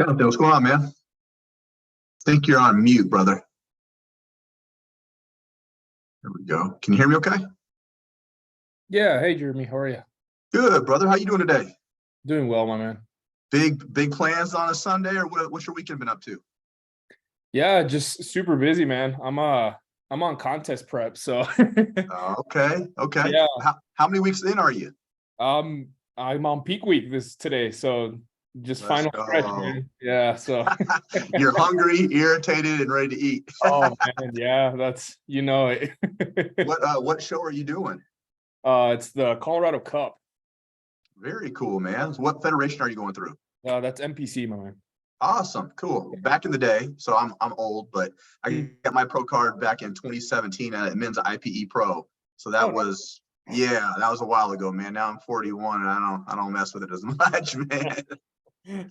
Johnathan, what's going on, man? Think you're on mute, brother. There we go. Can you hear me okay? Yeah. Hey, Jeremy. How are you? Good, brother. How you doing today? Doing well, my man. Big plans on a Sunday, or what's your weekend been up to? Yeah, just super busy, man. I'm on contest prep, so Okay. yeah. How many weeks in are you? I'm on peak week today, so just Let's final stretch, go. man. Yeah, so You're hungry, irritated, and ready to eat. oh man, yeah, that's it. What show are you doing? It's the Colorado Cup. Very cool, man. So what federation are you going through? That's NPC, my man. Awesome, cool. Back in the day, so I'm old, but I got my pro card back in 2017 at men's IPE Pro. So Oh, that was a while ago, man. Now I'm 41 and I don't mess with it as much, man. nice. Man,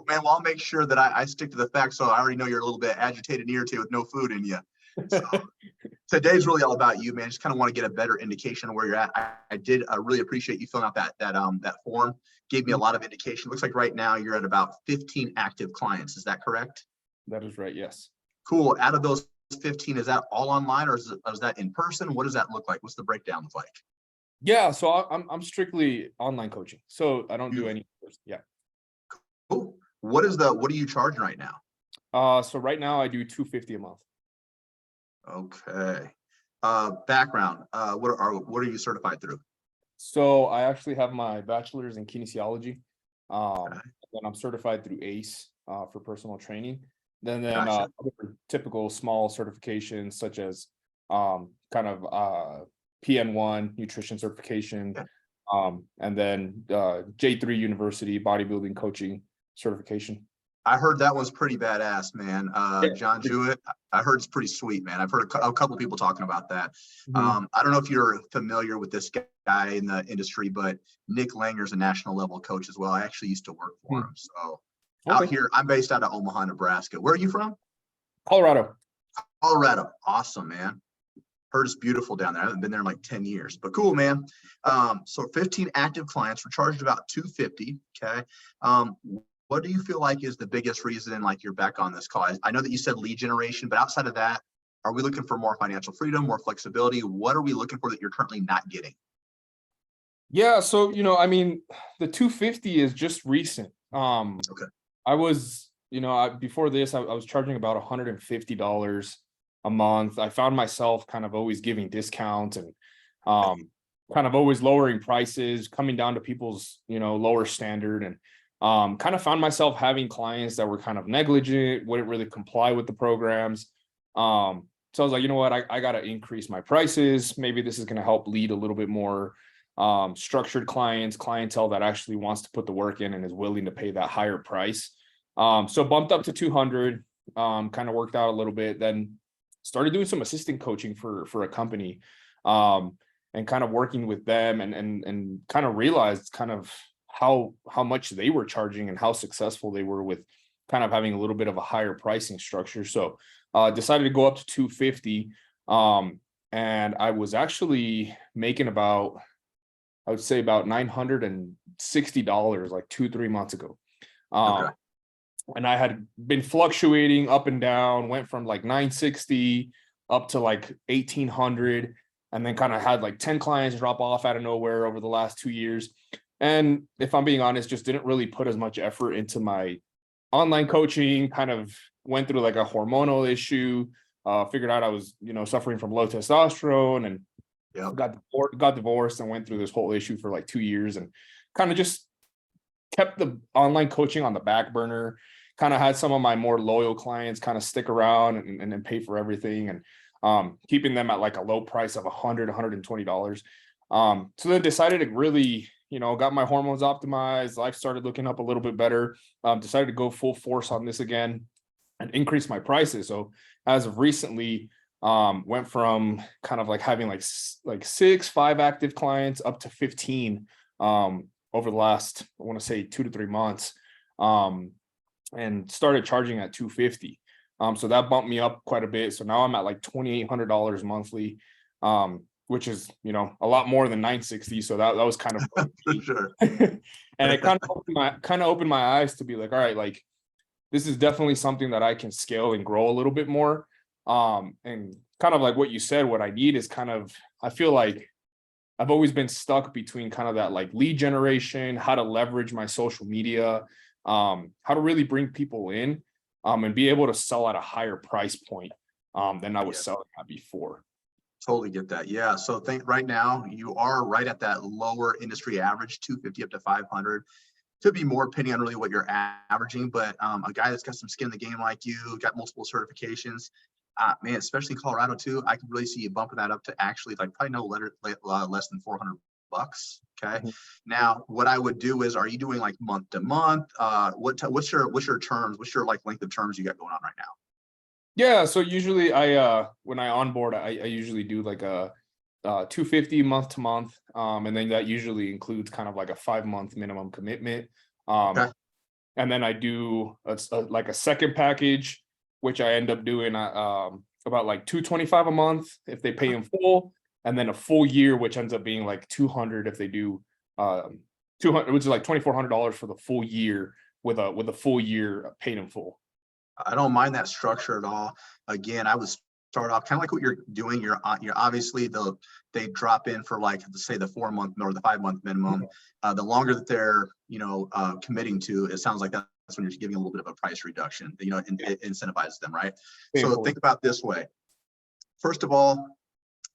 well, I'll make sure that I stick to the facts. So I already know you're a little bit agitated and irritated with no food in you. So today's really all about you, man. Just kind of want to get a better indication of where you're at. I did really appreciate you filling out that form. Gave me a lot of indication. Looks like right now you're at about 15 active clients. Is that correct? That is right. Yes. Cool. Out of those 15, is that all online or is that in person? What does that look like? What's the breakdown look like? Yeah. So I'm strictly online coaching, so I don't do any. Yeah. Cool. What are you charging right now? So right now I do $250 a month. Okay. Background. What are you certified through? So I actually have my bachelor's in kinesiology. Okay. Then I'm certified through ACE for personal training. Then Gotcha. other typical small certifications such as PN1 nutrition certification, Yeah. and then J3 University bodybuilding coaching certification. I heard that was pretty badass, man. Yeah. John Jewett, I heard it's pretty sweet, man. I've heard a couple people talking about that. Mhm. I don't know if you're familiar with this guy in the industry, but Nick Langer's a national level coach as well. I actually used to work for him. So out Okay. here, I'm based out of Omaha, Nebraska. Where are you from? Colorado. Colorado. Awesome, man. Heard it's beautiful down there. I haven't been there in like 10 years, but cool, man. So 15 active clients. We're charged about $250. Okay. What do you feel like is the biggest reason like you're back on this call? I know that you said lead generation, but outside of that, are we looking for more financial freedom, more flexibility? What are we looking for that you're currently not getting? Yeah, so I mean, the 250 is just recent. Okay. I was, before this, I was charging about $150 a month. I found myself kind of always giving discounts and kind of always lowering prices, coming down to people's, lower standard, and kind of found myself having clients that were kind of negligent, wouldn't really comply with the programs. So I was like, you know what, I got to increase my prices. Maybe this is going to help lead a little bit more structured clientele that actually wants to put the work in and is willing to pay that higher price. So bumped up to 200, kind of worked out a little bit, then started doing some assistant coaching for a company, and kind of working with them and kind of realized kind of how much they were charging and how successful they were with kind of having a little bit of a higher pricing structure. So decided to go up to 250. And I was actually making about, I would say about $960 like 2-3 months ago. Okay. And I had been fluctuating up and down, went from like 960 up to like 1800, and then kind of had like 10 clients drop off out of nowhere over the last 2 years. And if I'm being honest, just didn't really put as much effort into my online coaching, kind of went through like a hormonal issue, figured out I was, suffering from low testosterone, and Yep. got divorced and went through this whole issue for like 2 years, and kind of just kept the online coaching on the back burner. Kind of had some of my more loyal clients kind of stick around and pay for everything, and keeping them at like a low price of $120. So then decided to really, got my hormones optimized. Life started looking up a little bit better. Decided to go full force on this again and increase my prices. So as of recently, went from kind of like having like 5 active clients up to 15 over the last, I want to say 2 to 3 months, and started charging at 250. So that bumped me up quite a bit. So now I'm at like $2,800 monthly, which is, a lot more than 960. So that was kind of For sure. and it kind of opened my eyes to be like, all right, like this is definitely something that I can scale and grow a little bit more. And kind of like what you said, what I need is kind of, I feel like I've always been stuck between kind of that like lead generation, how to leverage my social media, how to really bring people in, and be able to sell at a higher price point, than I was Yeah, selling at before. totally get that. Yeah. So think right now you are right at that lower industry average, 250 up to 500. Could be more depending on really what you're averaging, but a guy that's got some skin in the game like you, got multiple certifications, man, especially in Colorado too, I could really see you bumping that up to actually like probably less than 400 bucks. Okay. Mhm. Now, what I would do is, are you doing like month to month? What's your terms? What's your like length of terms you got going on right now? Yeah, so usually when I onboard, I usually do like a 250 month to month, and then that usually includes kind of like a 5 month minimum commitment. Okay. And then I do like a second package, which I end up doing about like 225 a month if they pay in full, and then a full year, which ends up being like 200 if they do 200, which is like $2,400 for the full year with a full year paid in full. I don't mind that structure at all. Again, I would start off kind of like what you're doing. You're obviously they drop in for like say the 4 month or the 5 month minimum. The longer that they're committing to, it sounds like that's when you're giving a little bit of a price reduction. It incentivizes them, right? Paying So full. think about this way. First of all,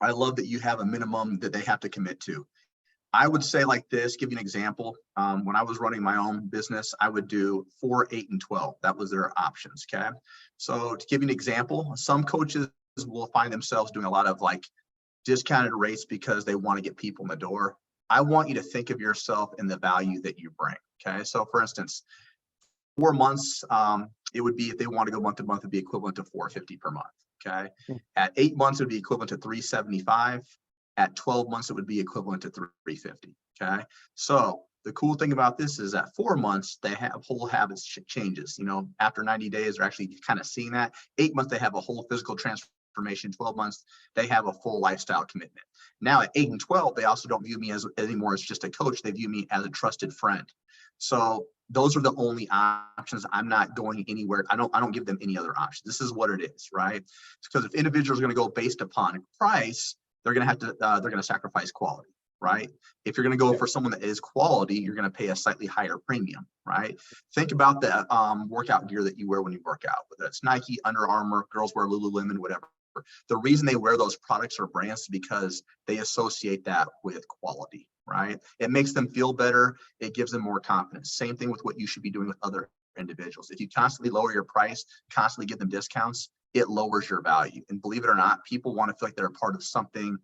I love that you have a minimum that they have to commit to. I would say like this, give you an example. When I was running my own business, I would do 4, 8, and 12. That was their options. Okay. So to give you an example, some coaches will find themselves doing a lot of like discounted rates because they want to get people in the door. I want you to think of yourself and the value that you bring. Okay. So for instance, 4 months, it would be, if they want to go month to month, it'd be equivalent to 450 per month. Okay. At 8 months, it would be equivalent to 375. At 12 months, it would be equivalent to 350. Okay. So the cool thing about this is that 4 months, they have whole habits changes. After 90 days, they're actually kind of seeing that. 8 months, they have a whole physical transformation. 12 months, they have a full lifestyle commitment. Now at 8 and 12, they also don't view me as anymore as just a coach. They view me as a trusted friend. So those are the only options. I'm not going anywhere. I don't give them any other options. This is what it is, right? Because if individuals are going to go based upon price, they're going to sacrifice quality, right? If you're going to go for someone that is quality, you're going to pay a slightly higher premium, right? Think about the workout gear that you wear when you work out, whether it's Nike, Under Armour, girls wear Lululemon, whatever. The reason they wear those products or brands is because they associate that with quality, right? It makes them feel better. It gives them more confidence. Same thing with what you should be doing with other individuals. If you constantly lower your price, constantly give them discounts, it lowers your value. And believe it or not, people want to feel like they're a part of something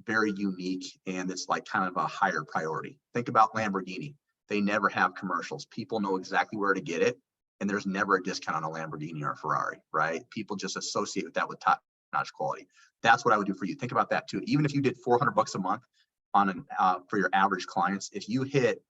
very unique and it's like kind of a higher priority. Think about Lamborghini. They never have commercials. People know exactly where to get it. And there's never a discount on a Lamborghini or a Ferrari, right? People just associate with that with top-notch quality. That's what I would do for you. Think about that too. Even if you did 400 bucks a month on for your average clients, if you hit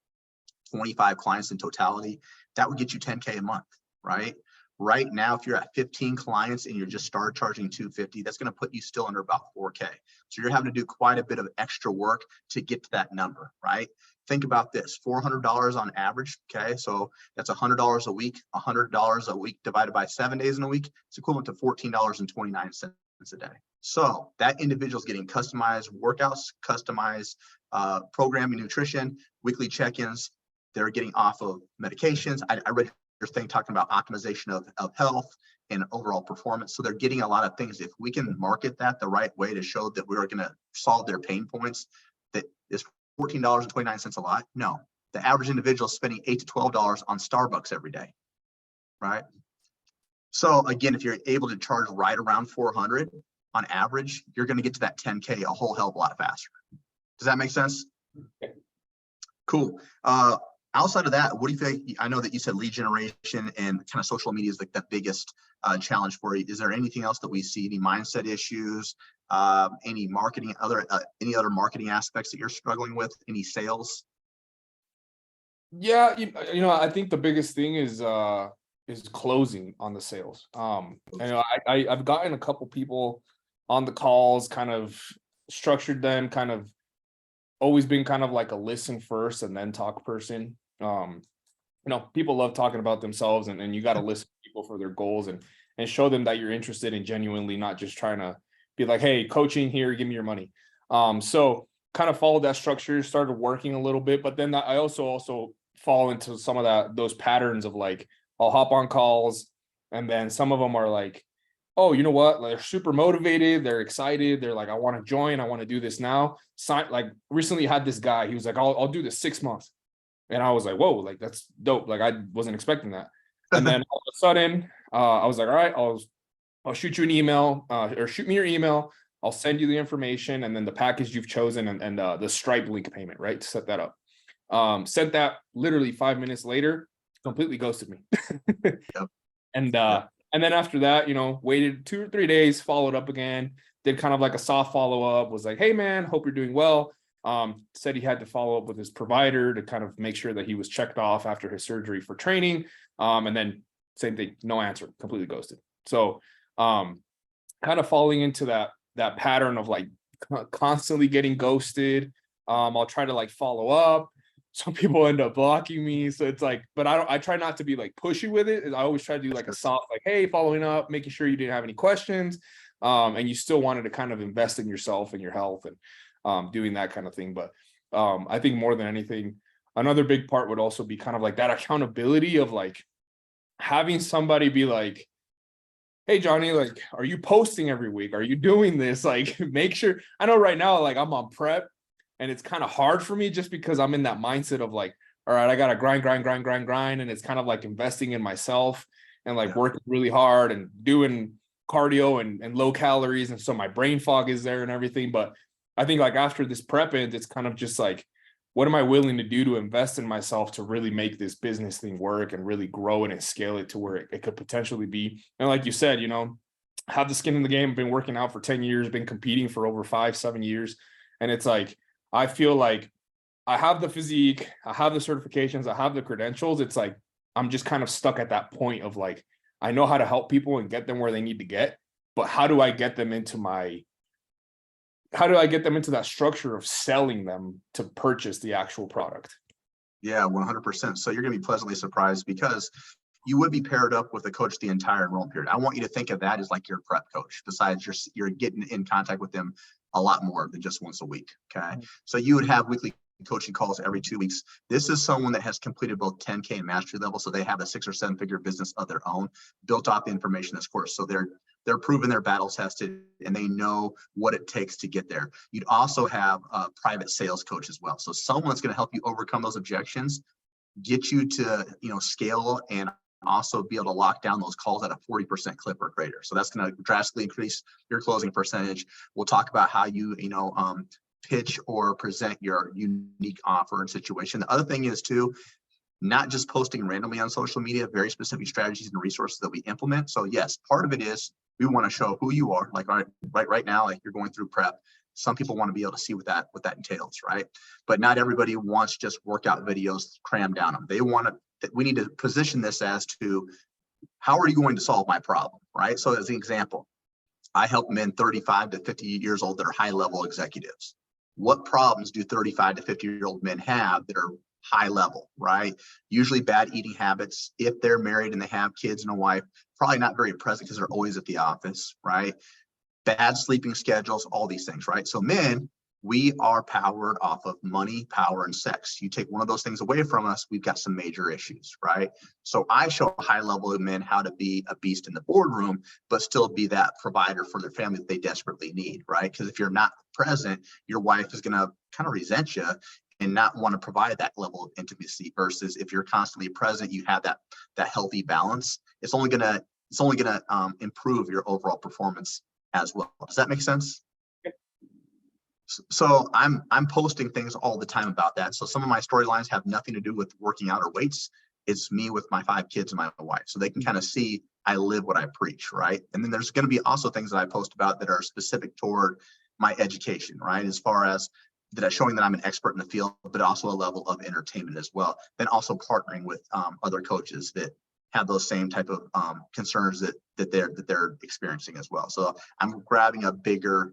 25 clients in totality, that would get you 10K a month, right? Right now, if you're at 15 clients and you're just started charging 250, that's going to put you still under about 4K. So you're having to do quite a bit of extra work to get to that number, right? Think about this, $400 on average. Okay. So that's $100 a week, $100 a week divided by 7 days in a week. It's equivalent to $14.29 a day. So that individual is getting customized workouts, customized programming, nutrition, weekly check-ins. They're getting off of medications. I read your thing talking about optimization of health and overall performance. So they're getting a lot of things. If we can market that the right way to show that we're going to solve their pain points, that is $14.29 a lot. No, the average individual is spending $8 to $12 on Starbucks every day, right? So again, if you're able to charge right around 400 on average, you're going to get to that 10K a whole hell of a lot faster. Does that make sense? Cool. Outside of that, what do you think? I know that you said lead generation and kind of social media is like the biggest challenge for you. Is there anything else that we see? Any mindset issues? Any marketing? Any other marketing aspects that you're struggling with? Any sales? Yeah, I think the biggest thing is closing on the sales. I've gotten a couple people on the calls, kind of structured them, kind of always been kind of like a listen first and then talk person. And people love talking about themselves, and you got to listen to people for their goals and show them that you're interested in genuinely, not just trying to be like, hey, coaching here, give me your money. So kind of followed that structure, started working a little bit, but then I also fall into some of those patterns of like, I'll hop on calls, and then some of them are like, oh, you know what? They're super motivated. They're excited. They're like, I want to join. I want to do this now. Like recently had this guy, he was like, I'll do this 6 months. And I was like, whoa, like that's dope. Like I wasn't expecting that. And then all of a sudden, I was like, all right, I'll shoot you an email, or shoot me your email. I'll send you the information and then the package you've chosen, and the Stripe link payment, right? To set that up. Sent that literally 5 minutes later, completely ghosted me. Yep. And then after that, waited 2 or 3 days, followed up again, did kind of like a soft follow up, was like, hey man, hope you're doing well. Said he had to follow up with his provider to kind of make sure that he was checked off after his surgery for training. And then same thing, no answer, completely ghosted. So kind of falling into that pattern of like constantly getting ghosted. I'll try to like follow up. Some people end up blocking me. So it's like, but I try not to be like pushy with it. I always try to do like a soft, like, hey, following up, making sure you didn't have any questions. And you still wanted to kind of invest in yourself and your health and doing that kind of thing. But I think more than anything, another big part would also be kind of like that accountability of like having somebody be like, hey, Johnny, like, are you posting every week? Are you doing this? Like, make sure. I know right now, like I'm on prep and it's kind of hard for me just because I'm in that mindset of like, all right, I got to grind. And it's kind of like investing in myself and like working really hard and doing cardio and low calories. And so my brain fog is there and everything. But I think like after this prep ends, it's kind of just like, what am I willing to do to invest in myself to really make this business thing work and really grow it and scale it to where it could potentially be. And like you said, have the skin in the game, been working out for 10 years, been competing for over 5-7 years. And it's like, I feel like I have the physique, I have the certifications, I have the credentials. It's like, I'm just kind of stuck at that point of like, I know how to help people and get them where they need to get, but how do I get them into that structure of selling them to purchase the actual product? Yeah, 100%. So you're going to be pleasantly surprised because you would be paired up with a coach the entire enrollment period. I want you to think of that as like your prep coach. Besides, you're getting in contact with them a lot more than just once a week. Okay. Mm-hmm. So you would have weekly coaching calls every 2 weeks. This is someone that has completed both 10K and mastery level. So they have a 6 or 7 figure business of their own built off the information in this course. So they're proven, they're battle tested, and they know what it takes to get there. You'd also have a private sales coach as well. So someone that's going to help you overcome those objections, get you to, scale and also be able to lock down those calls at a 40% clip or greater. So that's going to drastically increase your closing percentage. We'll talk about how you, pitch or present your unique offer and situation. The other thing is too, not just posting randomly on social media, very specific strategies and resources that we implement. So yes, part of it is we want to show who you are. Like right now, like you're going through prep. Some people want to be able to see what that entails, right? But not everybody wants just workout videos crammed down them. They want to. We need to position this as to how are you going to solve my problem, right? So as an example, I help men 35 to 50 years old that are high-level executives. What problems do 35 to 50-year-old men have that are high level, right? Usually bad eating habits. If they're married and they have kids and a wife, probably not very present because they're always at the office, right? Bad sleeping schedules, all these things, right? So men, we are powered off of money, power, and sex. You take one of those things away from us, we've got some major issues, right? So I show high level of men how to be a beast in the boardroom, but still be that provider for their family that they desperately need, right? Because if you're not present, your wife is going to kind of resent you and not want to provide that level of intimacy, versus if you're constantly present, you have that healthy balance. It's only gonna improve your overall performance as well. Does that make sense? So I'm posting things all the time about that. So some of my storylines have nothing to do with working out or weights. It's me with my 5 kids and my wife. So they can kind of see I live what I preach, right? And then there's going to be also things that I post about that are specific toward my education, right? As far as showing that I'm an expert in the field, but also a level of entertainment as well. Then also partnering with other coaches that have those same type of concerns that they're experiencing as well. So I'm grabbing a bigger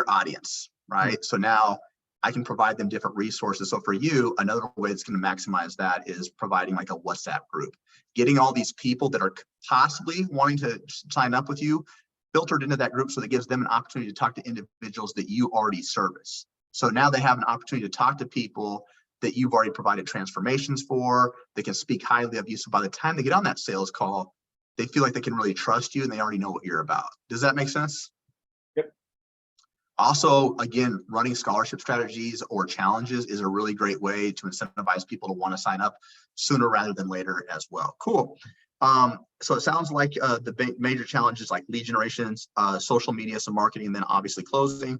audience, right? So now I can provide them different resources. So for you, another way it's going to maximize that is providing like a WhatsApp group, getting all these people that are possibly wanting to sign up with you filtered into that group so that gives them an opportunity to talk to individuals that you already service. So now they have an opportunity to talk to people that you've already provided transformations for. They can speak highly of you. So by the time they get on that sales call, they feel like they can really trust you and they already know what you're about. Does that make sense? Yep. Also, again, running scholarship strategies or challenges is a really great way to incentivize people to want to sign up sooner rather than later as well. Cool. So it sounds like the major challenges like lead generations, social media, some marketing, and then obviously closing.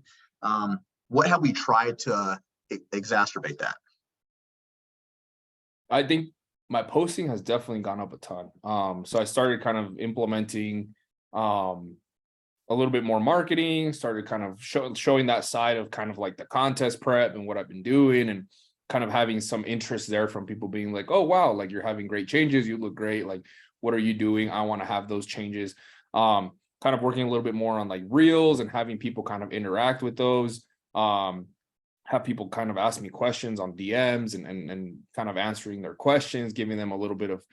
What have we tried to exacerbate that? I think my posting has definitely gone up a ton. So I started kind of implementing a little bit more marketing, started kind of showing that side of kind of like the contest prep and what I've been doing, and kind of having some interest there from people being like, oh, wow, like you're having great changes. You look great. Like, what are you doing? I want to have those changes. Kind of working a little bit more on like reels and having people kind of interact with those. Have people kind of ask me questions on DMs and kind of answering their questions, giving them a little bit of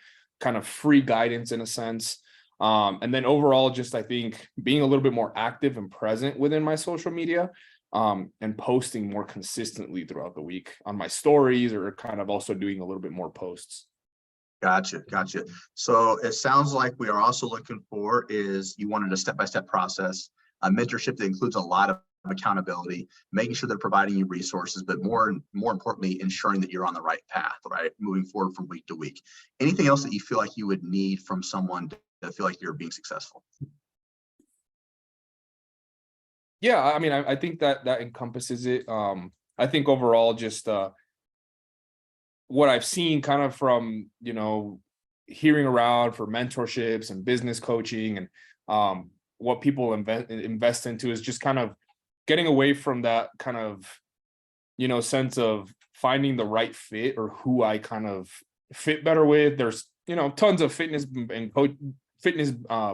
kind of free guidance in a sense. And then overall, just I think being a little bit more active and present within my social media, and posting more consistently throughout the week on my stories, or kind of also doing a little bit more posts. Gotcha. So it sounds like we are also looking for is you wanted a step-by-step process, a mentorship that includes a lot of accountability, making sure they're providing you resources, but more importantly, ensuring that you're on the right path, right? Moving forward from week to week. Anything else that you feel like you would need from someone to feel like you're being successful? Yeah, I mean, I think that encompasses it. I think overall, just what I've seen kind of from, hearing around for mentorships and business coaching, and what people invest into is just kind of getting away from that kind of, sense of finding the right fit or who I kind of fit better with. There's, tons of fitness and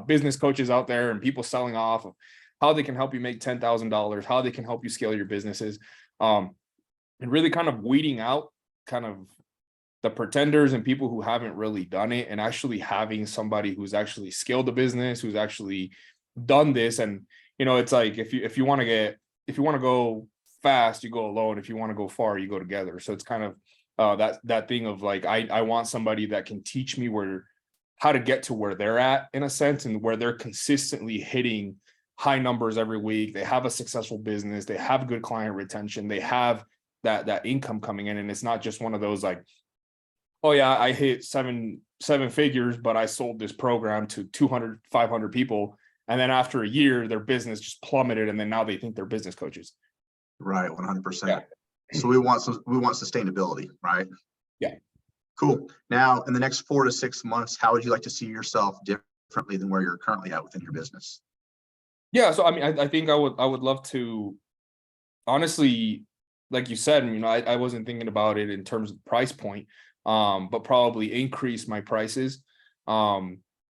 business coaches out there, and people selling off of how they can help you make $10,000, how they can help you scale your businesses, and really kind of weeding out kind of the pretenders and people who haven't really done it, and actually having somebody who's actually scaled the business, who's actually done this. And it's like if you want to go fast, you go alone. If you want to go far, you go together. So it's kind of that thing of like I want somebody that can teach me how to get to where they're at, in a sense, and where they're consistently hitting high numbers every week. They have a successful business, they have good client retention, they have that income coming in. And it's not just one of those like, oh yeah, I hit seven figures, but I sold this program to 200, 500 people. And then after a year, their business just plummeted. And then now they think they're business coaches. Right. 100%. Yeah. So we want sustainability, right? Yeah. Cool. Now, in the next 4 to 6 months, how would you like to see yourself differently than where you're currently at within your business? Yeah. So, I mean, I think I would love to, honestly, like you said, I wasn't thinking about it in terms of price point, but probably increase my prices,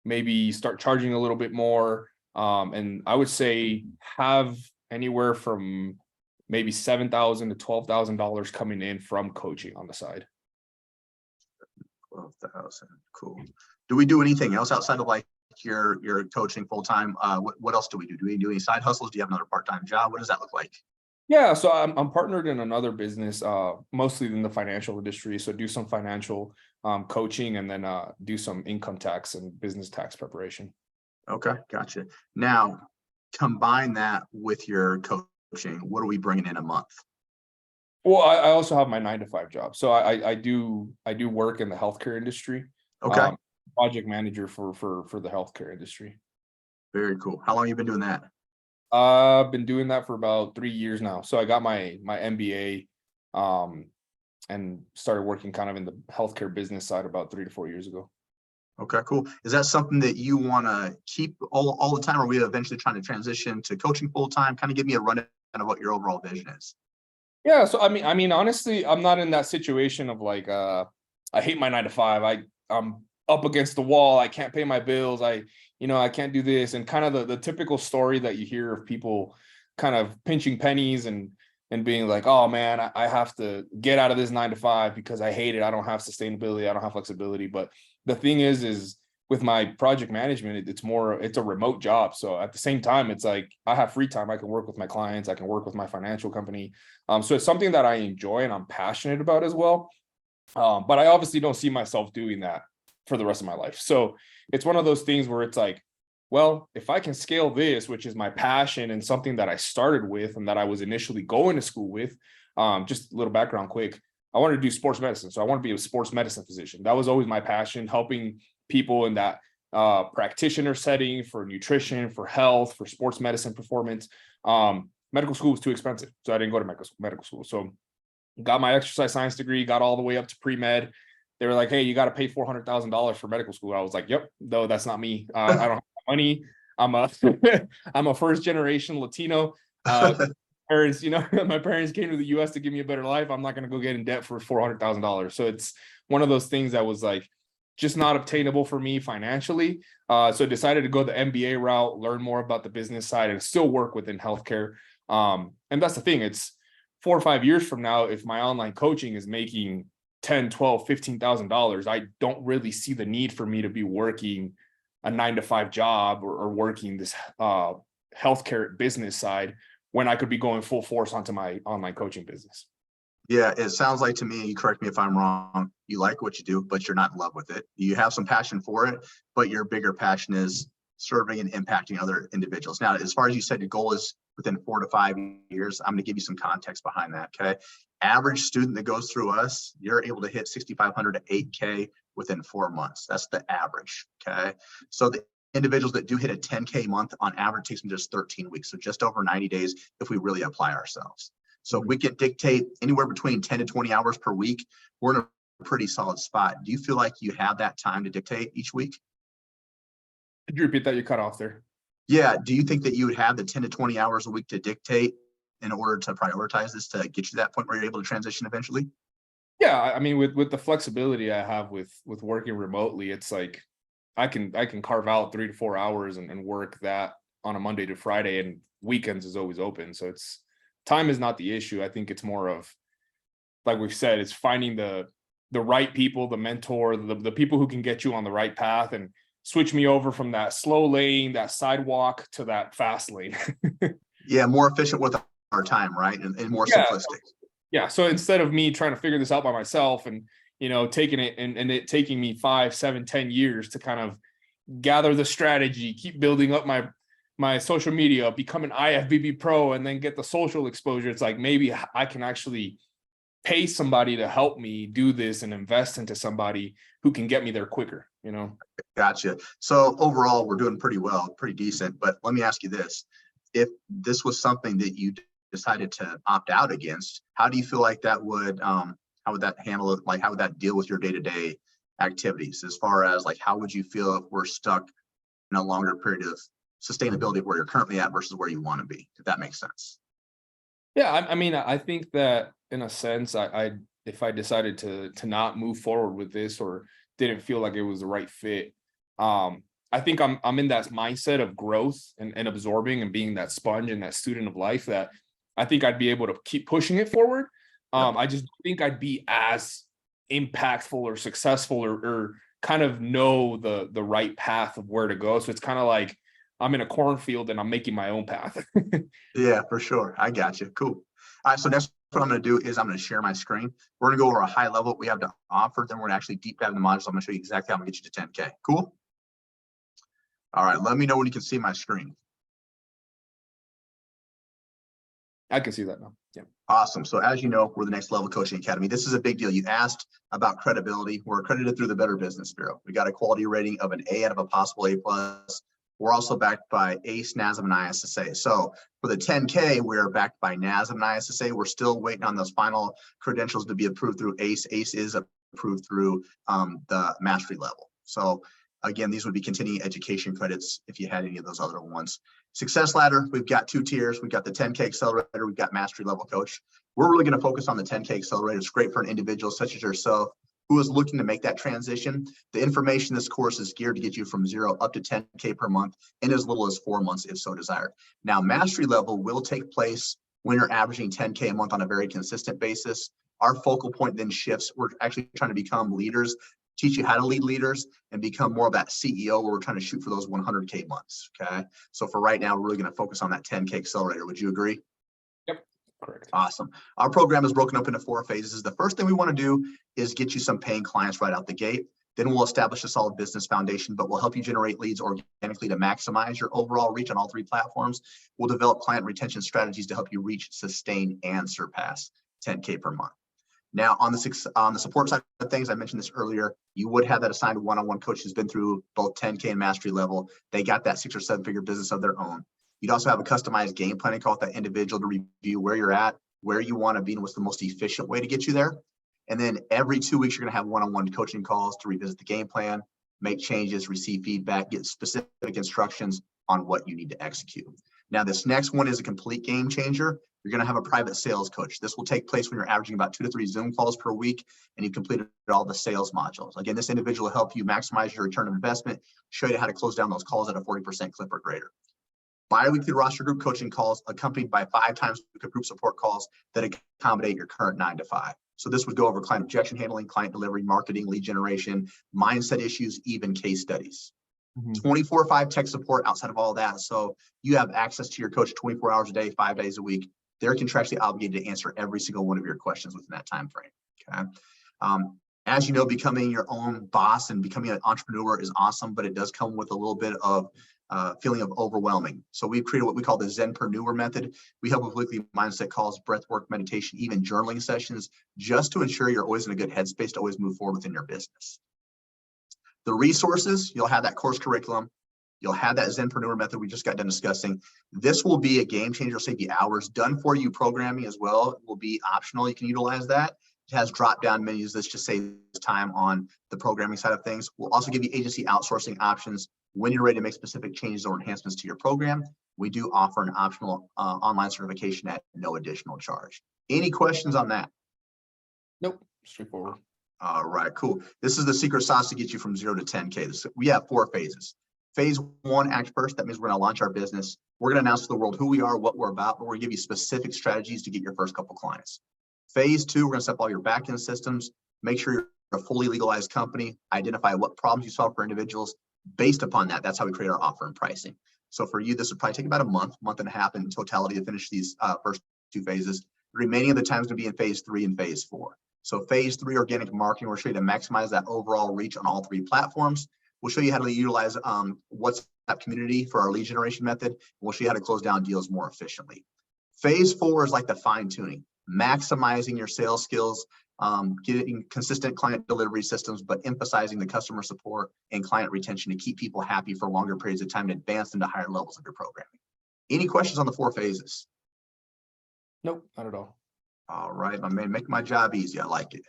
maybe start charging a little bit more. And I would say have anywhere from maybe $7,000 to $12,000 coming in from coaching on the side. 12,000. Cool. Do we do anything else outside of like your coaching full time? What else do we do? Do we do any side hustles? Do you have another part-time job? What does that look like? Yeah, so I'm partnered in another business, mostly in the financial industry. So do some financial coaching, and then do some income tax and business tax preparation. Okay, gotcha. Now, combine that with your coaching. What are we bringing in a month? Well, I also have my 9 to 5 job. So I do work in the healthcare industry. Okay, Project manager for the healthcare industry. very cool. How long have you been doing that? I've been doing that for about 3 years now. So I got my MBA, and started working kind of in the healthcare business side about 3 to 4 years ago. Okay, cool. Is that something that you want to keep all the time, or are we eventually trying to transition to coaching full time? Kind of give me a rundown of what your overall vision is. Yeah, so I mean, honestly, I'm not in that situation of like, I hate my 9 to 5. I'm up against the wall. I can't pay my bills. I can't do this, and kind of the typical story that you hear of people kind of pinching pennies and and being like, oh man, I have to get out of this 9 to 5 because I hate it. I don't have sustainability. I don't have flexibility. But the thing is with my project management, it's a remote job. So at the same time, it's like I have free time. I can work with my clients. I can work with my financial company. So it's something that I enjoy and I'm passionate about as well. But I obviously don't see myself doing that for the rest of my life. So it's one of those things where it's like, well, if I can scale this, which is my passion and something that I started with and that I was initially going to school with, just a little background quick, I wanted to do sports medicine. So I want to be a sports medicine physician. That was always my passion, helping people in that practitioner setting for nutrition, for health, for sports medicine performance. Medical school was too expensive, so I didn't go to medical school. So got my exercise science degree, got all the way up to pre-med. They were like, hey, you got to pay $400,000 for medical school. I was like, yep, no, that's not me. I don't have money. I'm a first generation Latino. Parents, my parents came to the US to give me a better life. I'm not going to go get in debt for $400,000. So it's one of those things that was like just not obtainable for me financially. So I decided to go the MBA route, learn more about the business side and still work within healthcare. And that's the thing. It's 4 or 5 years from now, if my online coaching is making $10, $12, $15,000, I don't really see the need for me to be working a 9 to 5 job or working this healthcare business side when I could be going full force onto my online coaching business. Yeah, it sounds like to me, you correct me if I'm wrong, you like what you do, but you're not in love with it. You have some passion for it, but your bigger passion is serving and impacting other individuals. Now, as far as you said, your goal is within 4 to 5 years. I'm going to give you some context behind that. Okay. Average student that goes through us, you're able to hit 6,500 to 8K within 4 months. That's the average. Okay. So the individuals that do hit a 10K month on average takes them just 13 weeks. So just over 90 days if we really apply ourselves. So if we can dictate anywhere between 10 to 20 hours per week, we're in a pretty solid spot. Do you feel like you have that time to dictate each week? Could you repeat that? You cut off there. Yeah. Do you think that you would have the 10 to 20 hours a week to dictate in order to prioritize this to get you to that point where you're able to transition eventually? Yeah. I mean, with the flexibility I have with working remotely, it's like I can carve out 3 to 4 hours and work that on a Monday to Friday, and weekends is always open. So it's time is not the issue. I think it's more of, like we've said, it's finding the right people, the mentor, the people who can get you on the right path and switch me over from that slow lane, that sidewalk to that fast lane. Yeah, more efficient with our time, right? And more simplistic. Yeah. So instead of me trying to figure this out by myself and, taking it and it taking me 5, 7, 10 years to kind of gather the strategy, keep building up my social media, become an IFBB pro, and then get the social exposure. It's like, maybe I can actually pay somebody to help me do this and invest into somebody who can get me there quicker, Gotcha. So overall, we're doing pretty well, pretty decent. But let me ask you this. If this was something that you decided to opt out against, how do you feel like that would, how would that handle it? Like, how would that deal with your day-to-day activities? As far as like, how would you feel if we're stuck in a longer period of sustainability where you're currently at versus where you want to be, if that makes sense? Yeah. I mean, I think that in a sense, if I decided to not move forward with this or didn't feel like it was the right fit, I think I'm in that mindset of growth and absorbing and being that sponge and that student of life that I think I'd be able to keep pushing it forward. I just think I'd be as impactful or successful or kind of know the right path of where to go. So it's kind of like I'm in a cornfield and I'm making my own path. Yeah, for sure. I got you. Cool. All right. So next, what I'm going to do is I'm going to share my screen. We're going to go over a high level what we have to offer. Then we're going to actually deep dive in the modules. I'm going to show you exactly how I'm going to get you to 10K. Cool. All right. Let me know when you can see my screen. I can see that now. Yeah. Awesome. So as you know, we're the Next Level Coaching Academy. This is a big deal. You asked about credibility. We're accredited through the Better Business Bureau. We got a quality rating of an A out of a possible A+. We're also backed by ACE, NASM, and ISSA. So for the 10K, we're backed by NASM and ISSA. We're still waiting on those final credentials to be approved through ACE. ACE is approved through the mastery level. So again, these would be continuing education credits if you had any of those other ones. Success ladder, we've got 2 tiers. We've got the 10K accelerator. We've got mastery level coach. We're really going to focus on the 10K accelerator. It's great for an individual such as yourself who is looking to make that transition. The information in this course is geared to get you from 0 up to 10K per month in as little as 4 months if so desired. Now, mastery level will take place When you're averaging 10K a month on a very consistent basis, our focal point then shifts. We're actually trying to become leaders, teach you how to lead leaders, and become more of that CEO where we're trying to shoot for those 100K months. Okay. So for right now, we're really going to focus on that 10K accelerator. Would you agree? Yep, correct. Awesome. Our program is broken up into 4 phases. The first thing we want to do is get you some paying clients right out the gate. Then we'll establish a solid business foundation, but we'll help you generate leads organically to maximize your overall reach on all 3 platforms. We'll develop client retention strategies to help you reach, sustain, and surpass 10K per month. Now, on the support side of things, I mentioned this earlier, you would have that assigned one-on-one coach who's been through both 10K and mastery level. They got that 6 or 7 figure business of their own. You'd also have a customized game planning call with that individual to review where you're at, where you want to be, and what's the most efficient way to get you there. And then every 2 weeks, you're going to have one-on-one coaching calls to revisit the game plan, make changes, receive feedback, get specific instructions on what you need to execute. Now, this next one is a complete game changer. You're going to have a private sales coach. This will take place when you're averaging about 2 to 3 Zoom calls per week, and you've completed all the sales modules. Again, this individual will help you maximize your return on investment, show you how to close down those calls at a 40% clip or greater. Bi-weekly roster group coaching calls accompanied by 5 times group support calls that accommodate your current 9 to 5. So this would go over client objection handling, client delivery, marketing, lead generation, mindset issues, even case studies. 24/5 tech support outside of all that. So you have access to your coach 24 hours a day, 5 days a week. They're contractually obligated to answer every single one of your questions within that time frame. Okay. As you know, becoming your own boss and becoming an entrepreneur is awesome, but it does come with a little bit of feeling of overwhelming. So we've created what we call the Zenpreneur method. We help with weekly mindset calls, breath work, meditation, even journaling sessions, just to ensure you're always in a good headspace to always move forward within your business. The resources, you'll have that course curriculum. You'll have that Zenpreneur method we just got done discussing. This will be a game changer, save you hours. Done for you programming as well will be optional. You can utilize that. It has drop-down menus. This just saves time on the programming side of things. We'll also give you agency outsourcing options when you're ready to make specific changes or enhancements to your program. We do offer an optional online certification at no additional charge. Any questions on that? Nope, straightforward. All right, cool. This is the secret sauce to get you from 0 to 10K. We have 4 phases. Phase 1, act first. That means we're going to launch our business. We're going to announce to the world who we are, what we're about, but we're going to give you specific strategies to get your first couple clients. Phase 2, we're going to set up all your backend systems, make sure you're a fully legalized company, identify what problems you solve for individuals. Based upon that, that's how we create our offer and pricing. So for you, this would probably take about a month and a half in totality to finish these first 2 phases. The remaining of the time is going to be in phase 3 and phase 4. So phase 3, organic marketing, we'll show you to maximize that overall reach on all 3 platforms. We'll show you how to utilize WhatsApp community for our lead generation method. We'll show you how to close down deals more efficiently. Phase 4 is like the fine tuning, maximizing your sales skills, getting consistent client delivery systems, but emphasizing the customer support and client retention to keep people happy for longer periods of time and advance into higher levels of your programming. Any questions on the 4 phases? Nope, not at all. All right, my man, make my job easy. I like it.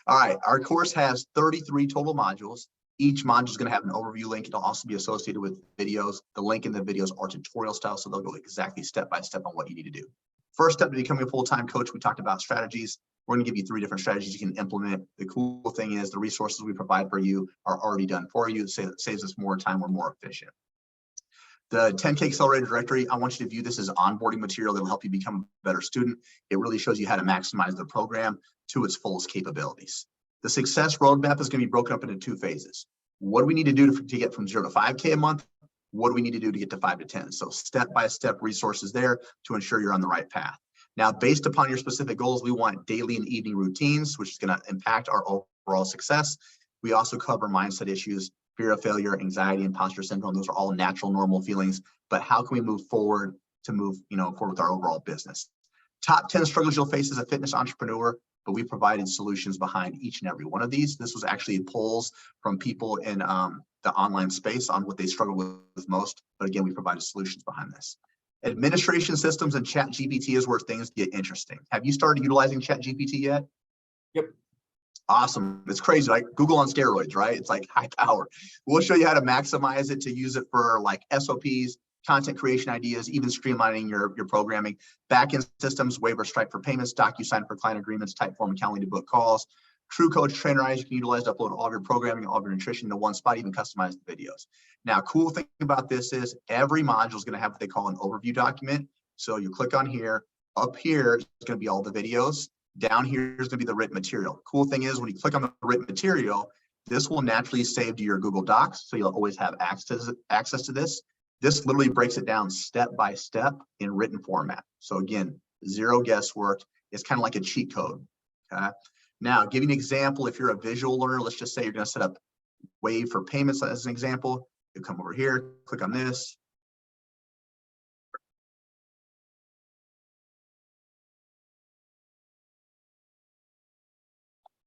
All right, our course has 33 total modules. Each module is going to have an overview link. It'll also be associated with videos. The link in the videos are tutorial style, so they'll go exactly step by step on what you need to do. First step to becoming a full-time coach, we talked about strategies. We're going to give you 3 different strategies you can implement. The cool thing is the resources we provide for you are already done for you. It saves us more time. We're more efficient. The 10K Accelerator Directory, I want you to view this as onboarding material that will help you become a better student. It really shows you how to maximize the program to its fullest capabilities. The success roadmap is going to be broken up into 2 phases. What do we need to do to get from 0 to 5K a month? What do we need to do to get to 5 to 10? So step-by-step resources there to ensure you're on the right path. Now, based upon your specific goals, we want daily and evening routines, which is going to impact our overall success. We also cover mindset issues, fear of failure, anxiety, imposter syndrome. Those are all natural, normal feelings. But how can we move forward to move forward with our overall business? Top 10 struggles you'll face as a fitness entrepreneur, but we provided solutions behind each and every one of these. This was actually polls from people in the online space on what they struggle with most. But again, we provided solutions behind this. Administration systems and ChatGPT is where things get interesting. Have you started utilizing ChatGPT yet? Yep. Awesome. It's crazy, like Google on steroids, right? It's like high power. We'll show you how to maximize it to use it for like SOPs, content creation ideas, even streamlining your programming, backend systems, waiver, Stripe for payments, DocuSign for client agreements, Typeform accounting to book calls, True Coach Trainer Eyes you can utilize to upload all of your programming, all of your nutrition to one spot, even customize the videos. Now, cool thing about this is every module is going to have what they call an overview document. So you click on here, Up here is going to be all the videos. Down here is going to be the written material. Cool thing is when you click on the written material, this will naturally save to your Google Docs. So you'll always have access to this. This literally breaks it down step by step in written format. So again, zero guesswork. It's kind of like a cheat code. Okay. Now, give you an example. If you're a visual learner, let's just say you're going to set up Wave for payments as an example. You come over here, click on this.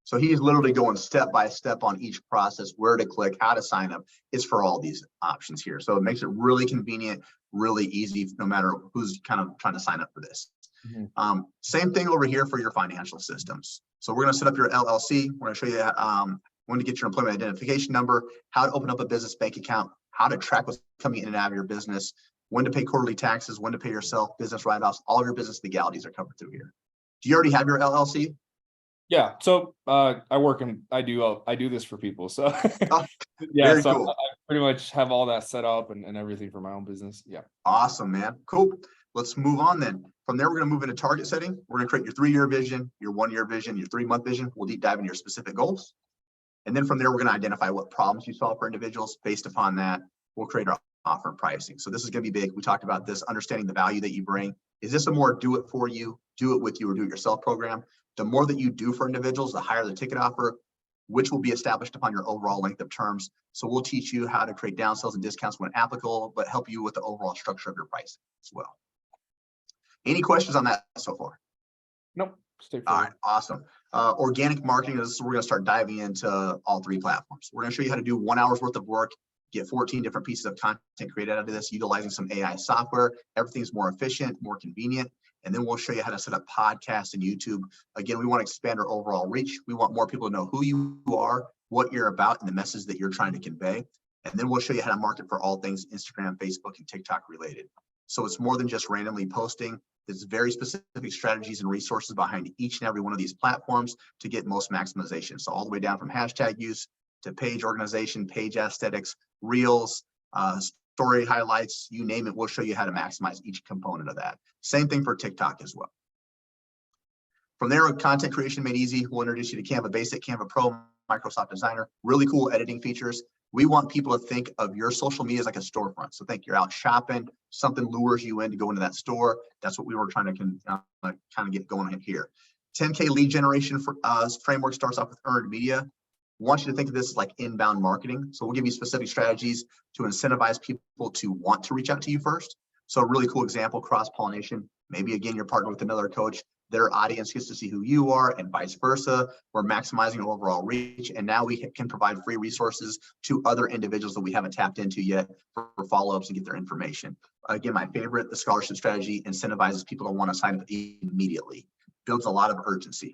So he's literally going step by step on each process, where to click, how to sign up. It's for all these options here. So it makes it really convenient, really easy, no matter who's kind of trying to sign up for this. Same thing over here for your financial systems. So we're going to set up your LLC. We're going to show you when to get your employment identification number, how to open up a business bank account, how to track what's coming in and out of your business, when to pay quarterly taxes, when to pay yourself, business write-offs, all of your business legalities are covered through here. Do you already have your LLC? Yeah. So I do this for people. So Oh, yeah, very so cool. I pretty much have all that set up and everything for my own business. Yeah. Awesome, man. Cool. Let's move on then. From there, we're going to move into target setting. We're going to create your 3-year vision, your 1-year vision, your 3-month vision. We'll deep dive into your specific goals. And then from there, we're going to identify what problems you solve for individuals. Based upon that, we'll create our offer and pricing. So this is going to be big. We talked about this, understanding the value that you bring. Is this a more do it for you, do it with you, or do it yourself program? The more that you do for individuals, the higher the ticket offer, which will be established upon your overall length of terms. So we'll teach you how to create downsells and discounts when applicable, but help you with the overall structure of your pricing as well. Any questions on that so far? Nope. All right, awesome. Organic marketing is we're going to start diving into all 3 platforms. We're going to show you how to do 1 hour's worth of work, get 14 different pieces of content created out of this, utilizing some AI software. Everything's more efficient, more convenient. And then we'll show you how to set up podcasts and YouTube. Again, we want to expand our overall reach. We want more people to know who you are, what you're about, and the message that you're trying to convey. And then we'll show you how to market for all things Instagram, Facebook, and TikTok related. So it's more than just randomly posting. There's very specific strategies and resources behind each and every one of these platforms to get most maximization. So all the way down from hashtag use to page organization, page aesthetics, reels, story highlights, you name it, we'll show you how to maximize each component of that. Same thing for TikTok as well. From there, content creation made easy. We'll introduce you to Canva Basic, Canva Pro, Microsoft Designer, really cool editing features. We want people to think of your social media as like a storefront. So think you're out shopping, something lures you in to go into that store. That's what we were trying to kind of get going in here. 10K lead generation for us. Framework starts off with earned media. We want you to think of this as like inbound marketing. So we'll give you specific strategies to incentivize people to want to reach out to you first. So a really cool example, cross-pollination. Maybe again, you're partnered with another coach. Their audience gets to see who you are and vice versa. We're maximizing overall reach. And now we can provide free resources to other individuals that we haven't tapped into yet for follow-ups and get their information. Again, my favorite, the scholarship strategy incentivizes people to want to sign up immediately. Builds a lot of urgency.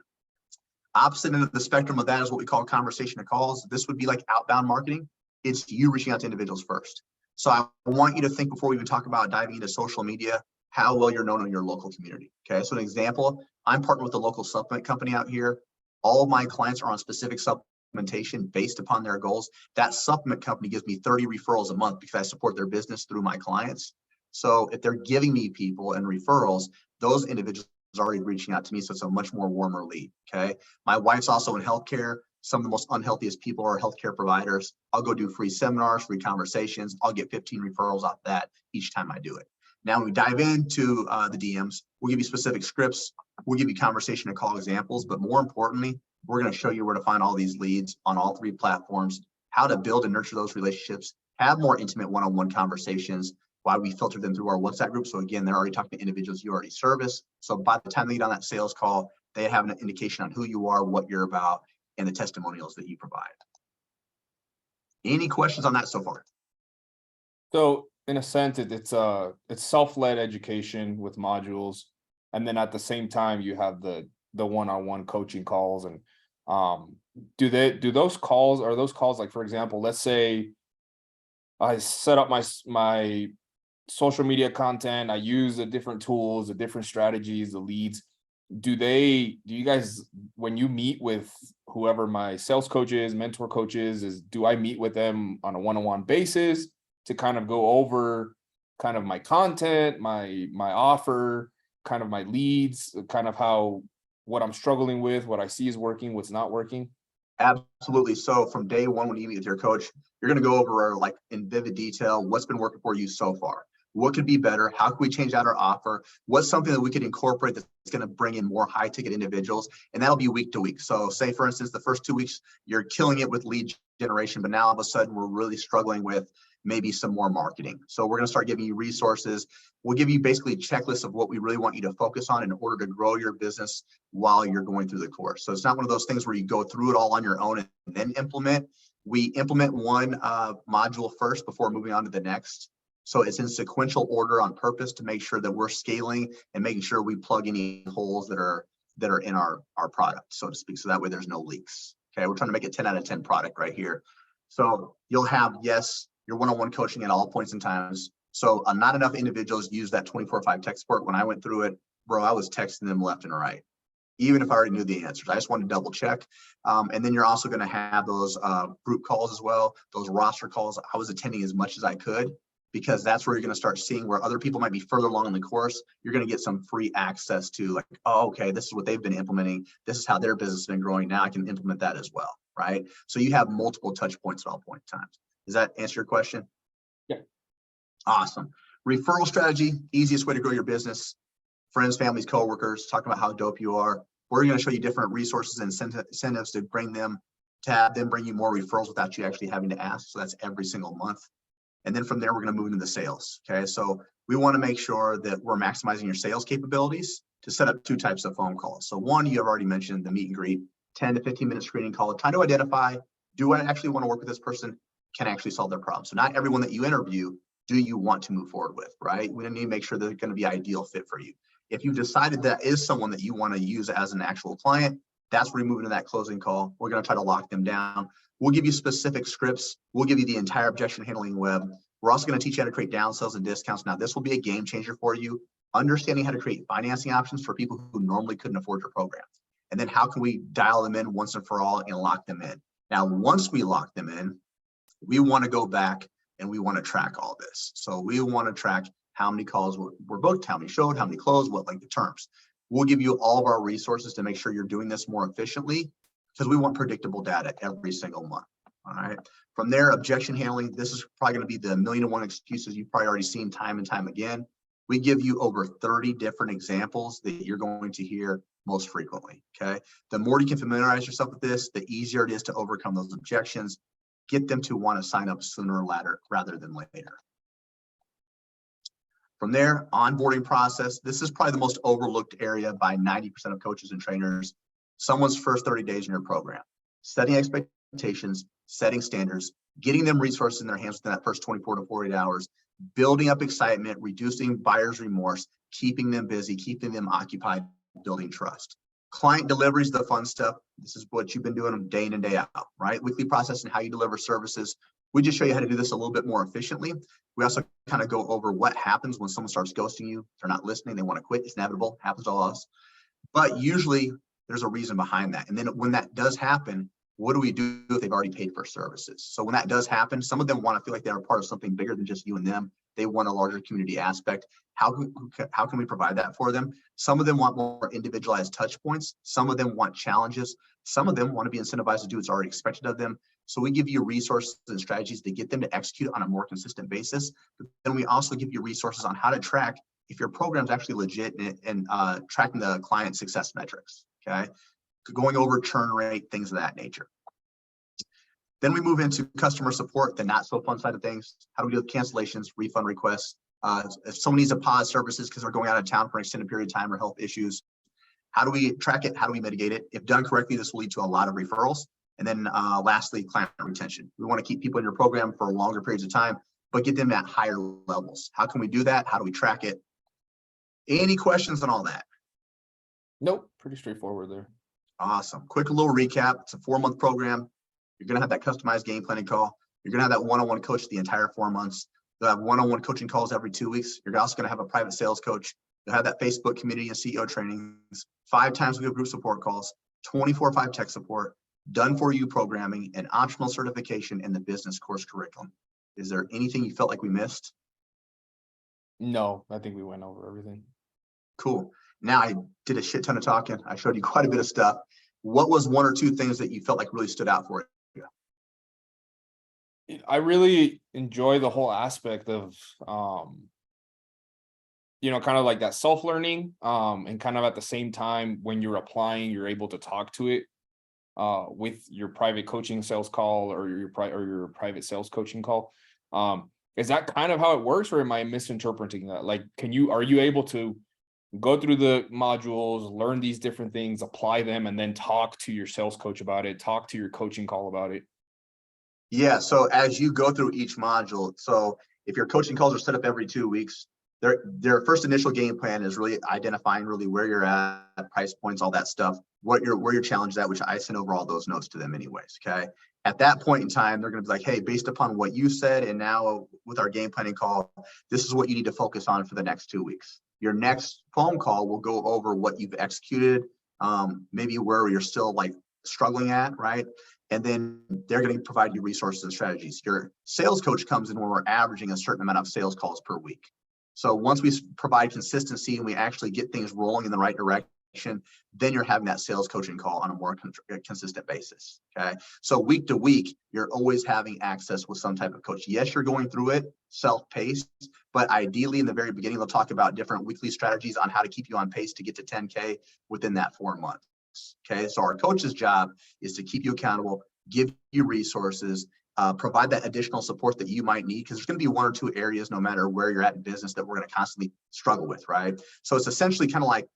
Opposite end of the spectrum of that is what we call conversation to calls. This would be like outbound marketing. It's you reaching out to individuals first. So I want you to think before we even talk about diving into social media, how well you're known in your local community. Okay, so an example, I'm partnered with a local supplement company out here. All of my clients are on specific supplementation based upon their goals. That supplement company gives me 30 referrals a month because I support their business through my clients. So if they're giving me people and referrals, those individuals are already reaching out to me. So it's a much more warmer lead. Okay, my wife's also in healthcare. Some of the most unhealthiest people are healthcare providers. I'll go do free seminars, free conversations. I'll get 15 referrals off that each time I do it. Now, when we dive into the DMs, we'll give you specific scripts. We'll give you conversation and call examples, but more importantly, we're going to show you where to find all these leads on all 3 platforms, how to build and nurture those relationships, have more intimate one-on-one conversations, why we filter them through our WhatsApp group. So again, they're already talking to individuals you already service. So by the time they get on that sales call, they have an indication on who you are, what you're about, and the testimonials that you provide. Any questions on that so far? So in a sense, it's self-led education with modules, and then at the same time you have the one-on-one coaching calls. And are those calls like, for example, let's say I set up my social media content, I use the different tools, the different strategies, the leads. Do you guys, when you meet with whoever my sales coach is, mentor coaches, do I meet with them on a one-on-one basis to kind of go over kind of my content, my offer, kind of my leads, kind of what I'm struggling with, what I see is working, what's not working? Absolutely. So from day one, when you meet with your coach, you're going to go over like in vivid detail what's been working for you so far. What could be better? How can we change out our offer? What's something that we could incorporate that's going to bring in more high ticket individuals? And that'll be week to week. So say, for instance, the first 2 weeks, you're killing it with lead generation, but now all of a sudden we're really struggling with maybe some more marketing. So we're going to start giving you resources. We'll give you basically checklists of what we really want you to focus on in order to grow your business while you're going through the course. So it's not one of those things where you go through it all on your own and then implement. We implement one module first before moving on to the next. So it's in sequential order on purpose to make sure that we're scaling and making sure we plug any holes that are in our product, so to speak. So that way there's no leaks. Okay, we're trying to make it 10 out of 10 product right here. So you'll have, yes, your one-on-one coaching at all points in times. So not enough individuals use that 24/5 tech support. When I went through it, bro, I was texting them left and right, even if I already knew the answers. I just wanted to double check. And then you're also going to have those group calls as well, those roster calls. I was attending as much as I could, because that's where you're going to start seeing where other people might be further along in the course. You're going to get some free access to like, oh, okay, this is what they've been implementing. This is how their business has been growing. Now I can implement that as well, right? So you have multiple touch points at all point in times. Does that answer your question? Yeah. Awesome. Referral strategy, easiest way to grow your business. Friends, families, coworkers, talking about how dope you are. We're going to show you different resources and incentives to have them bring you more referrals without you actually having to ask. So that's every single month. And then from there, we're going to move into the sales. Okay. So we want to make sure that we're maximizing your sales capabilities to set up 2 types of phone calls. So one, you have already mentioned the meet and greet, 10 to 15 minute screening call, trying to identify, do I actually want to work with this person? Can I actually solve their problem? So not everyone that you interview, do you want to move forward with, right? We need to make sure they're going to be ideal fit for you. If you've decided that is someone that you want to use as an actual client, that's where we move into that closing call. We're going to try to lock them down. We'll give you specific scripts. We'll give you the entire objection handling web. We're also going to teach you how to create downsells and discounts. Now, this will be a game changer for you, understanding how to create financing options for people who normally couldn't afford your program. And then how can we dial them in once and for all and lock them in? Now, once we lock them in, we want to go back and we want to track all this. So we want to track how many calls were booked, how many showed, how many closed, what length of terms. We'll give you all of our resources to make sure you're doing this more efficiently, because we want predictable data every single month. All right. From there, objection handling. This is probably going to be the 1,000,001 excuses you've probably already seen time and time again. We give you over 30 different examples that you're going to hear most frequently. Okay. The more you can familiarize yourself with this, the easier it is to overcome those objections, get them to want to sign up sooner or later rather than later. From there, onboarding process. This is probably the most overlooked area by 90% of coaches and trainers. Someone's first 30 days in your program, setting expectations, setting standards, getting them resources in their hands within that first 24 to 48 hours, building up excitement, reducing buyer's remorse, keeping them busy, keeping them occupied, building trust. Client delivery is the fun stuff. This is what you've been doing day in and day out, right? Weekly process and how you deliver services. We just show you how to do this a little bit more efficiently. We also kind of go over what happens when someone starts ghosting you. They're not listening. They want to quit. It's inevitable. Happens to all of us. But usually there's a reason behind that. And then when that does happen, what do we do if they've already paid for services? So when that does happen, some of them want to feel like they're a part of something bigger than just you and them. They want a larger community aspect. How can we provide that for them? Some of them want more individualized touch points. Some of them want challenges. Some of them want to be incentivized to do what's already expected of them. So we give you resources and strategies to get them to execute on a more consistent basis. But then we also give you resources on how to track if your program's actually legit and tracking the client success metrics, okay? Going over churn rate, things of that nature. Then we move into customer support, the not so fun side of things. How do we deal with cancellations, refund requests? If someone needs to pause services because they're going out of town for an extended period of time or health issues, how do we track it? How do we mitigate it? If done correctly, this will lead to a lot of referrals. And then lastly, client retention. We want to keep people in your program for longer periods of time, but get them at higher levels. How can we do that? How do we track it? Any questions on all that? Nope, pretty straightforward there. Awesome. Quick little recap. It's a 4-month program. You're going to have that customized game planning call. You're going to have that one-on-one coach the entire 4 months. You'll have one-on-one coaching calls every 2 weeks. You're also going to have a private sales coach. You'll have that Facebook community and CEO trainings. 5 times we have group support calls, 24/5 tech support, done for you programming, and optional certification in the business course curriculum. Is there anything you felt like we missed? No, I think we went over everything. Cool. Now I did a shit ton of talking. I showed you quite a bit of stuff. What was one or two things that you felt like really stood out for you? I really enjoy the whole aspect of, kind of like that self-learning, and kind of at the same time when you're applying, you're able to talk to it with your private coaching sales call or your private sales coaching call. Is that kind of how it works, or am I misinterpreting that? Like, are you able to go through the modules, learn these different things, apply them, and then talk to your sales coach about it, talk to your coaching call about it? Yeah. So as you go through each module, so if your coaching calls are set up every 2 weeks, their first initial game plan is really identifying really where you're at, price points, all that stuff, where your challenge is at, which I send over all those notes to them anyways. Okay. At that point in time, they're going to be like, hey, based upon what you said, and now with our game planning call, this is what you need to focus on for the next 2 weeks. Your next phone call will go over what you've executed, maybe where you're still like struggling at, right? And then they're going to provide you resources and strategies. Your sales coach comes in when we're averaging a certain amount of sales calls per week. So once we provide consistency and we actually get things rolling in the right direction, then you're having that sales coaching call on a more consistent basis. Okay. So week to week, you're always having access with some type of coach. Yes, you're going through it self-paced, but ideally in the very beginning, they'll talk about different weekly strategies on how to keep you on pace to get to 10K within that 4 months. Okay. So our coach's job is to keep you accountable, give you resources, provide that additional support that you might need, because there's going to be 1 or 2 areas, no matter where you're at in business, that we're going to constantly struggle with, right? So it's essentially kind of like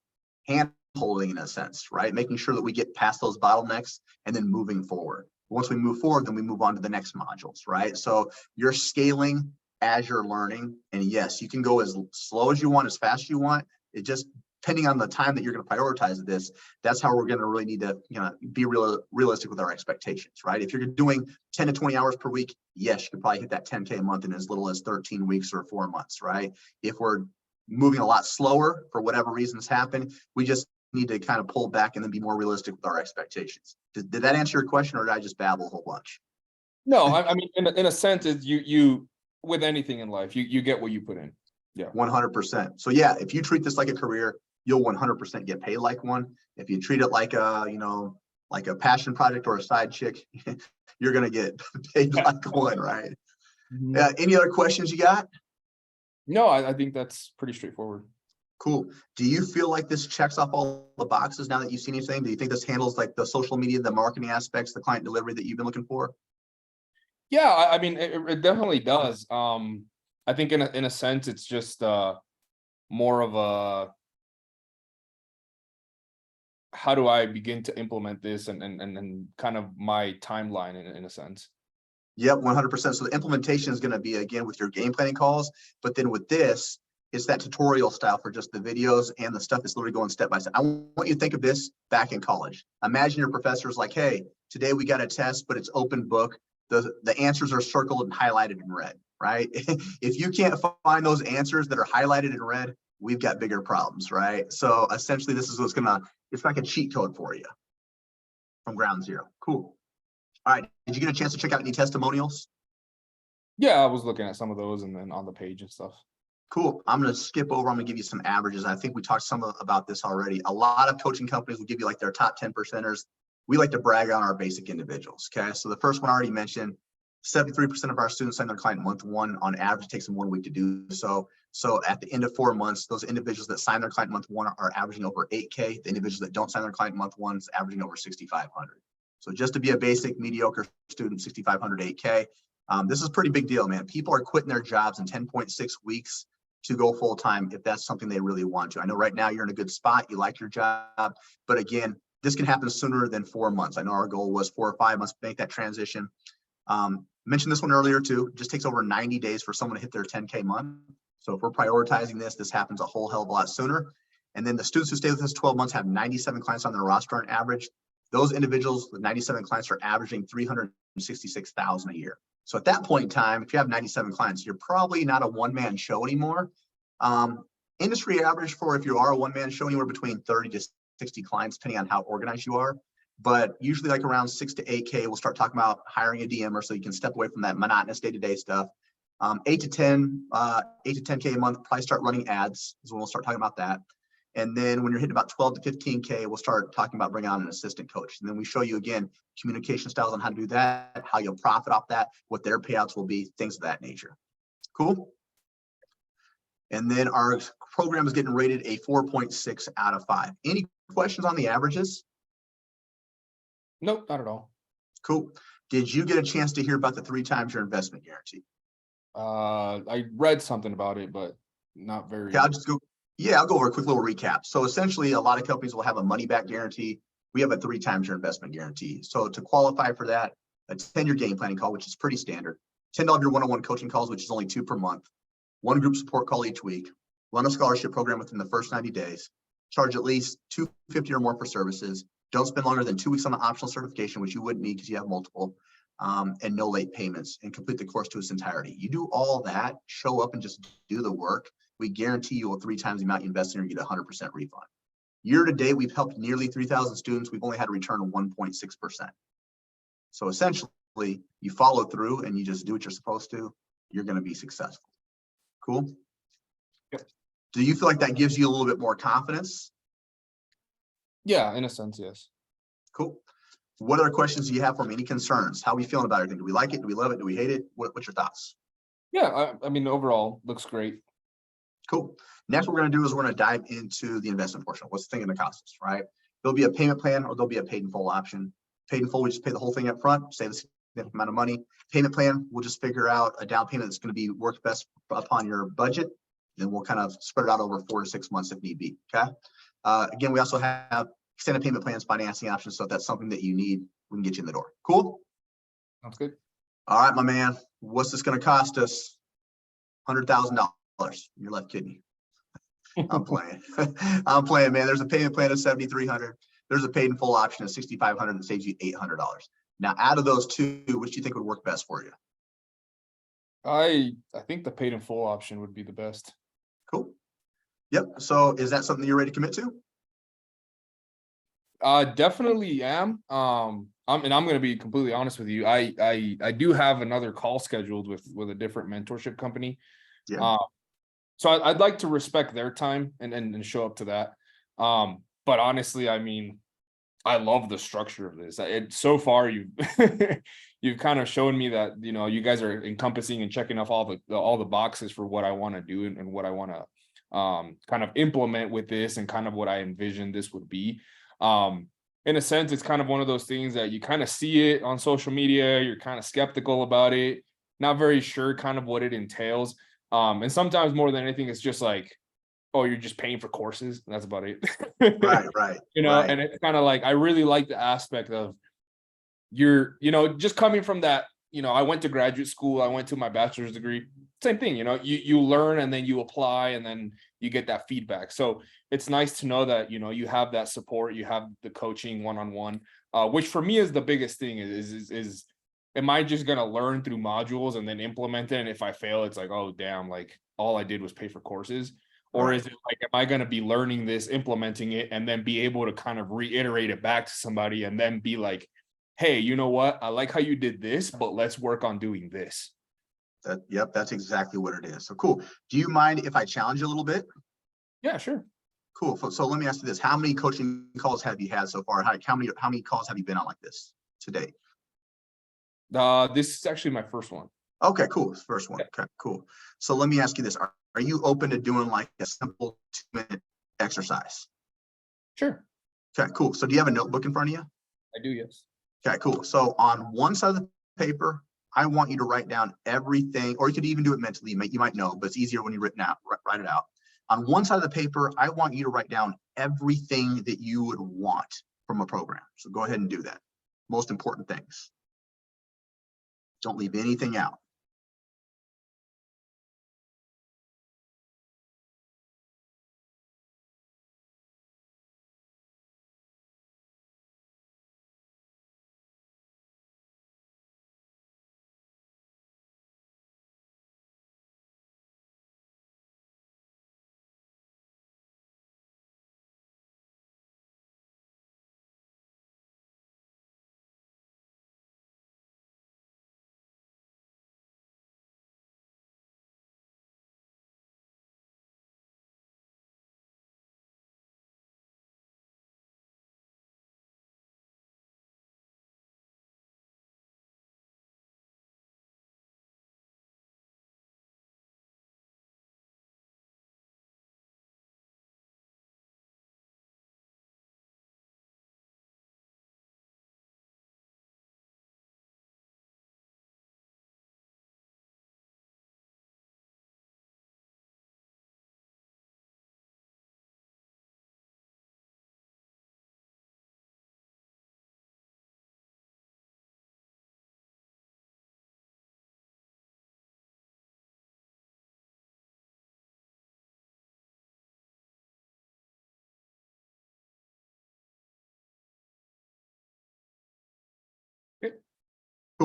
hand holding in a sense, right? Making sure that we get past those bottlenecks and then moving forward. Once we move forward, then we move on to the next modules, right? So you're scaling as you're learning. And yes, you can go as slow as you want, as fast as you want. It just, depending on the time that you're going to prioritize this, that's how we're going to really need to be realistic with our expectations, right? If you're doing 10 to 20 hours per week, yes, you can probably hit that 10K a month in as little as 13 weeks or 4 months, right? If we're moving a lot slower for whatever reasons happen, we just need to kind of pull back and then be more realistic with our expectations. Did that answer your question, or did I just babble a whole bunch? No, I mean, in a sense, is you with anything in life, you get what you put in. Yeah. 100%. So yeah, if you treat this like a career, you'll 100% get paid like one. If you treat it like like a passion project or a side chick, you're going to get paid like one, right? Mm-hmm. Any other questions you got? No, I think that's pretty straightforward. Cool. Do you feel like this checks off all the boxes now that you've seen anything? Do you think this handles like the social media, the marketing aspects, the client delivery that you've been looking for? Yeah, I mean, it definitely does. I think in a sense, it's just more of a, how do I begin to implement this, and kind of my timeline in a sense. Yep, 100%. So the implementation is going to be, again, with your game planning calls, but then with this, it's that tutorial style for just the videos and the stuff that's literally going step by step. I want you to think of this back in college. Imagine your professor's like, hey, today we got a test, but it's open book. The answers are circled and highlighted in red, right? If you can't find those answers that are highlighted in red, we've got bigger problems, right? So essentially, this is what's it's like a cheat code for you from ground zero. Cool. All right. Did you get a chance to check out any testimonials? Yeah, I was looking at some of those and then on the page and stuff. Cool. I'm going to skip over. I'm going to give you some averages. I think we talked about this already. A lot of coaching companies will give you like their top 10 percenters. We like to brag on our basic individuals. Okay. So the first one I already mentioned, 73% of our students sign their client month 1. On average, it takes them 1 week to do so. So at the end of 4 months, those individuals that sign their client month 1 are averaging over 8K. The individuals that don't sign their client month 1 is averaging over 6,500. So just to be a basic mediocre student, 6,500, 8K. This is a pretty big deal, man. People are quitting their jobs in 10.6 weeks to go full time if that's something they really want to. I know right now you're in a good spot, you like your job, but again, this can happen sooner than 4 months. I know our goal was 4 or 5 months to make that transition. Mentioned this one earlier too. It just takes over 90 days for someone to hit their 10K month. So if we're prioritizing this happens a whole hell of a lot sooner. And then the students who stay with us 12 months have 97 clients on their roster on average. Those individuals with 97 clients are averaging $366,000 a year. So at that point in time, if you have 97 clients, you're probably not a one-man show anymore. Industry average for if you are a one-man show, anywhere between 30 to 60 clients, depending on how organized you are. But usually like around 6 to 8K, we'll start talking about hiring a DMer so you can step away from that monotonous day-to-day stuff. 8 to 10K a month, probably start running ads is when we'll start talking about that. And then when you're hitting about 12 to 15K, we'll start talking about bringing on an assistant coach. And then we show you again, communication styles on how to do that, how you'll profit off that, what their payouts will be, things of that nature. Cool. And then our program is getting rated a 4.6 out of 5. Any questions on the averages? Nope, not at all. Cool. Did you get a chance to hear about the 3 times your investment guarantee? I read something about it, but not very. Okay, I'll just go. Yeah, I'll go over a quick little recap. So essentially, a lot of companies will have a money back guarantee. We have a 3 times your investment guarantee. So to qualify for that, a 10-year game planning call, which is pretty standard, $10 your one-on-one coaching calls, which is only 2 per month, 1 group support call each week, run a scholarship program within the first 90 days, charge at least $250 or more for services, don't spend longer than 2 weeks on the optional certification, which you wouldn't need because you have multiple, and no late payments, and complete the course to its entirety. You do all that, show up and just do the work. We guarantee you will 3 times the amount you invest in, and you get a 100% refund. Year to date, we've helped nearly 3,000 students. We've only had a return of 1.6%. So essentially, you follow through and you just do what you're supposed to, you're going to be successful. Cool. Yep. Do you feel like that gives you a little bit more confidence? Yeah, in a sense, yes. Cool. What other questions do you have for me? Any concerns? How are we feeling about everything? Do we like it? Do we love it? Do we hate it? What's your thoughts? Yeah, I mean, overall, looks great. Cool. Next, what we're going to do is we're going to dive into the investment portion. What's the thing in the costs, right? There'll be a payment plan or there'll be a paid in full option. Paid in full, we just pay the whole thing up front, save a significant amount of money. Payment plan, we'll just figure out a down payment that's going to be work best upon your budget. Then we'll kind of spread it out over 4 to 6 months if need be. Okay. Again, we also have extended payment plans, financing options. So if that's something that you need, we can get you in the door. Cool. Sounds good. All right, my man. What's this going to cost us? $100,000. Your left kidney. I'm playing. I'm playing, man. There's a payment plan of $7,300. There's a paid in full option of $6,500 that saves you $800. Now, out of those 2, which do you think would work best for you? I think the paid in full option would be the best. Cool. Yep. So is that something you're ready to commit to? Definitely am. I'm going to be completely honest with you. I do have another call scheduled with a different mentorship company. Yeah. So I'd like to respect their time and show up to that. But honestly, I mean, I love the structure of this. So far you've you've kind of shown me that, you know, you guys are encompassing and checking off all the boxes for what I want to do and what I want to kind of implement with this and kind of what I envision this would be. In a sense, it's kind of one of those things that you kind of see it on social media, you're kind of skeptical about it, not very sure kind of what it entails. And sometimes more than anything, it's just like, oh, you're just paying for courses. And that's about it. Right. You know, right. and it's kind of like, I really like the aspect of you're, you know, just coming from that, you know, I went to graduate school, I went to my bachelor's degree, same thing, you know, you learn and then you apply and then you get that feedback. So it's nice to know that, you know, you have that support, you have the coaching one-on-one, which for me is the biggest thing is am I just going to learn through modules and then implement it? And if I fail, it's like, oh, damn, like all I did was pay for courses. Or is it like, am I going to be learning this, implementing it, and then be able to kind of reiterate it back to somebody and then be like, hey, you know what? I like how you did this, but let's work on doing this. Yep, that's exactly what it is. So cool. Do you mind if I challenge you a little bit? Yeah, sure. Cool. So let me ask you this. How many coaching calls have you had so far? How many calls have you been on like this to date? This is actually my first one. Okay, cool. First one. Okay, cool. So let me ask you this. Are you open to doing like a simple 2-minute exercise? Sure. Okay, cool. So do you have a notebook in front of you? I do, yes. Okay, cool. So on one side of the paper, I want you to write down everything, or you could even do it mentally. You might know, but it's easier when you write it out. On one side of the paper, I want you to write down everything that you would want from a program. So go ahead and do that. Most important things. Don't leave anything out.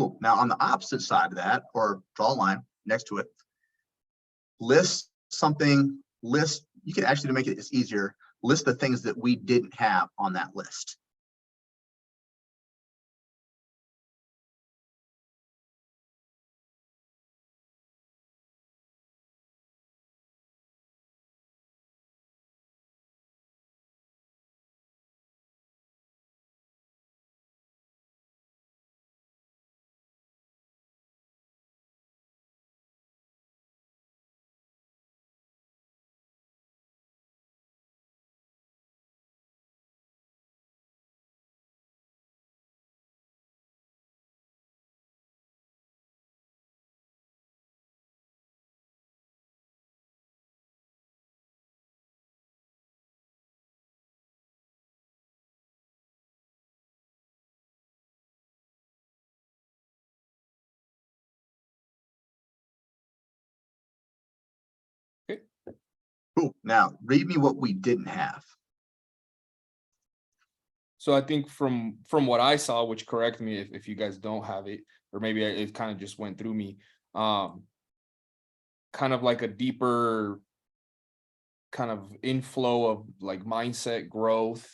Cool. Now on the opposite side of that, or draw a line next to it, list something, you can actually, to make it easier, list the things that we didn't have on that list. Okay. Cool. Now read me what we didn't have. So I think from what I saw, which correct me if you guys don't have it, or maybe it kind of just went through me, kind of like a deeper kind of inflow of like mindset growth,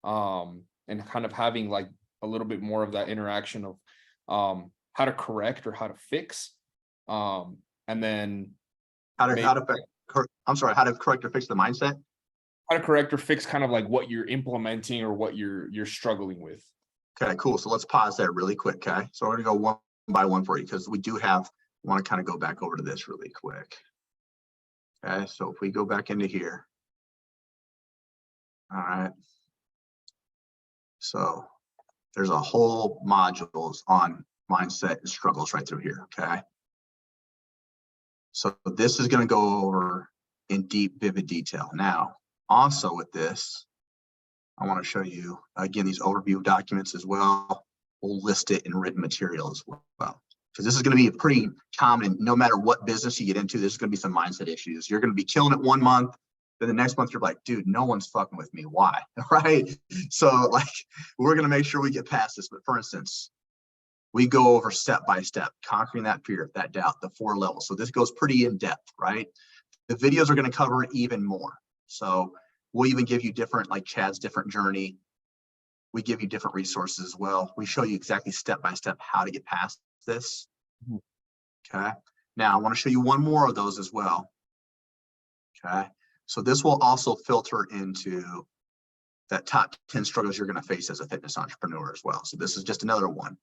and kind of having like a little bit more of that interaction of how to correct or how to fix, and then How to how to correct or fix the mindset. how to correct or fix kind of like what you're implementing or what you're struggling with. Okay, cool. So let's pause there really quick. Okay, so we're gonna go one by one for you because we do have, want to kind of go back over to this really quick. Okay, so if we go back into here. All right. So there's a whole modules on mindset and struggles right through here. Okay. So this is going to go over in deep, vivid detail. Now, also with this, I want to show you again these overview documents as well. We'll list it in written material as well, because this is going to be a pretty common. No matter what business you get into, there's going to be some mindset issues. You're going to be killing it one month, then the next month you're like, dude, no one's fucking with me. Why? Right? So like, we're going to make sure we get past this. But for instance, we go over step by step, conquering that fear, that doubt, the 4 levels. So this goes pretty in depth, right? The videos are going to cover it even more. So we'll even give you different, like Chad's different journey. We give you different resources as well. We show you exactly step by step how to get past this. Okay. Now I want to show you one more of those as well. Okay. So this will also filter into that top 10 struggles you're going to face as a fitness entrepreneur as well. So this is just another one.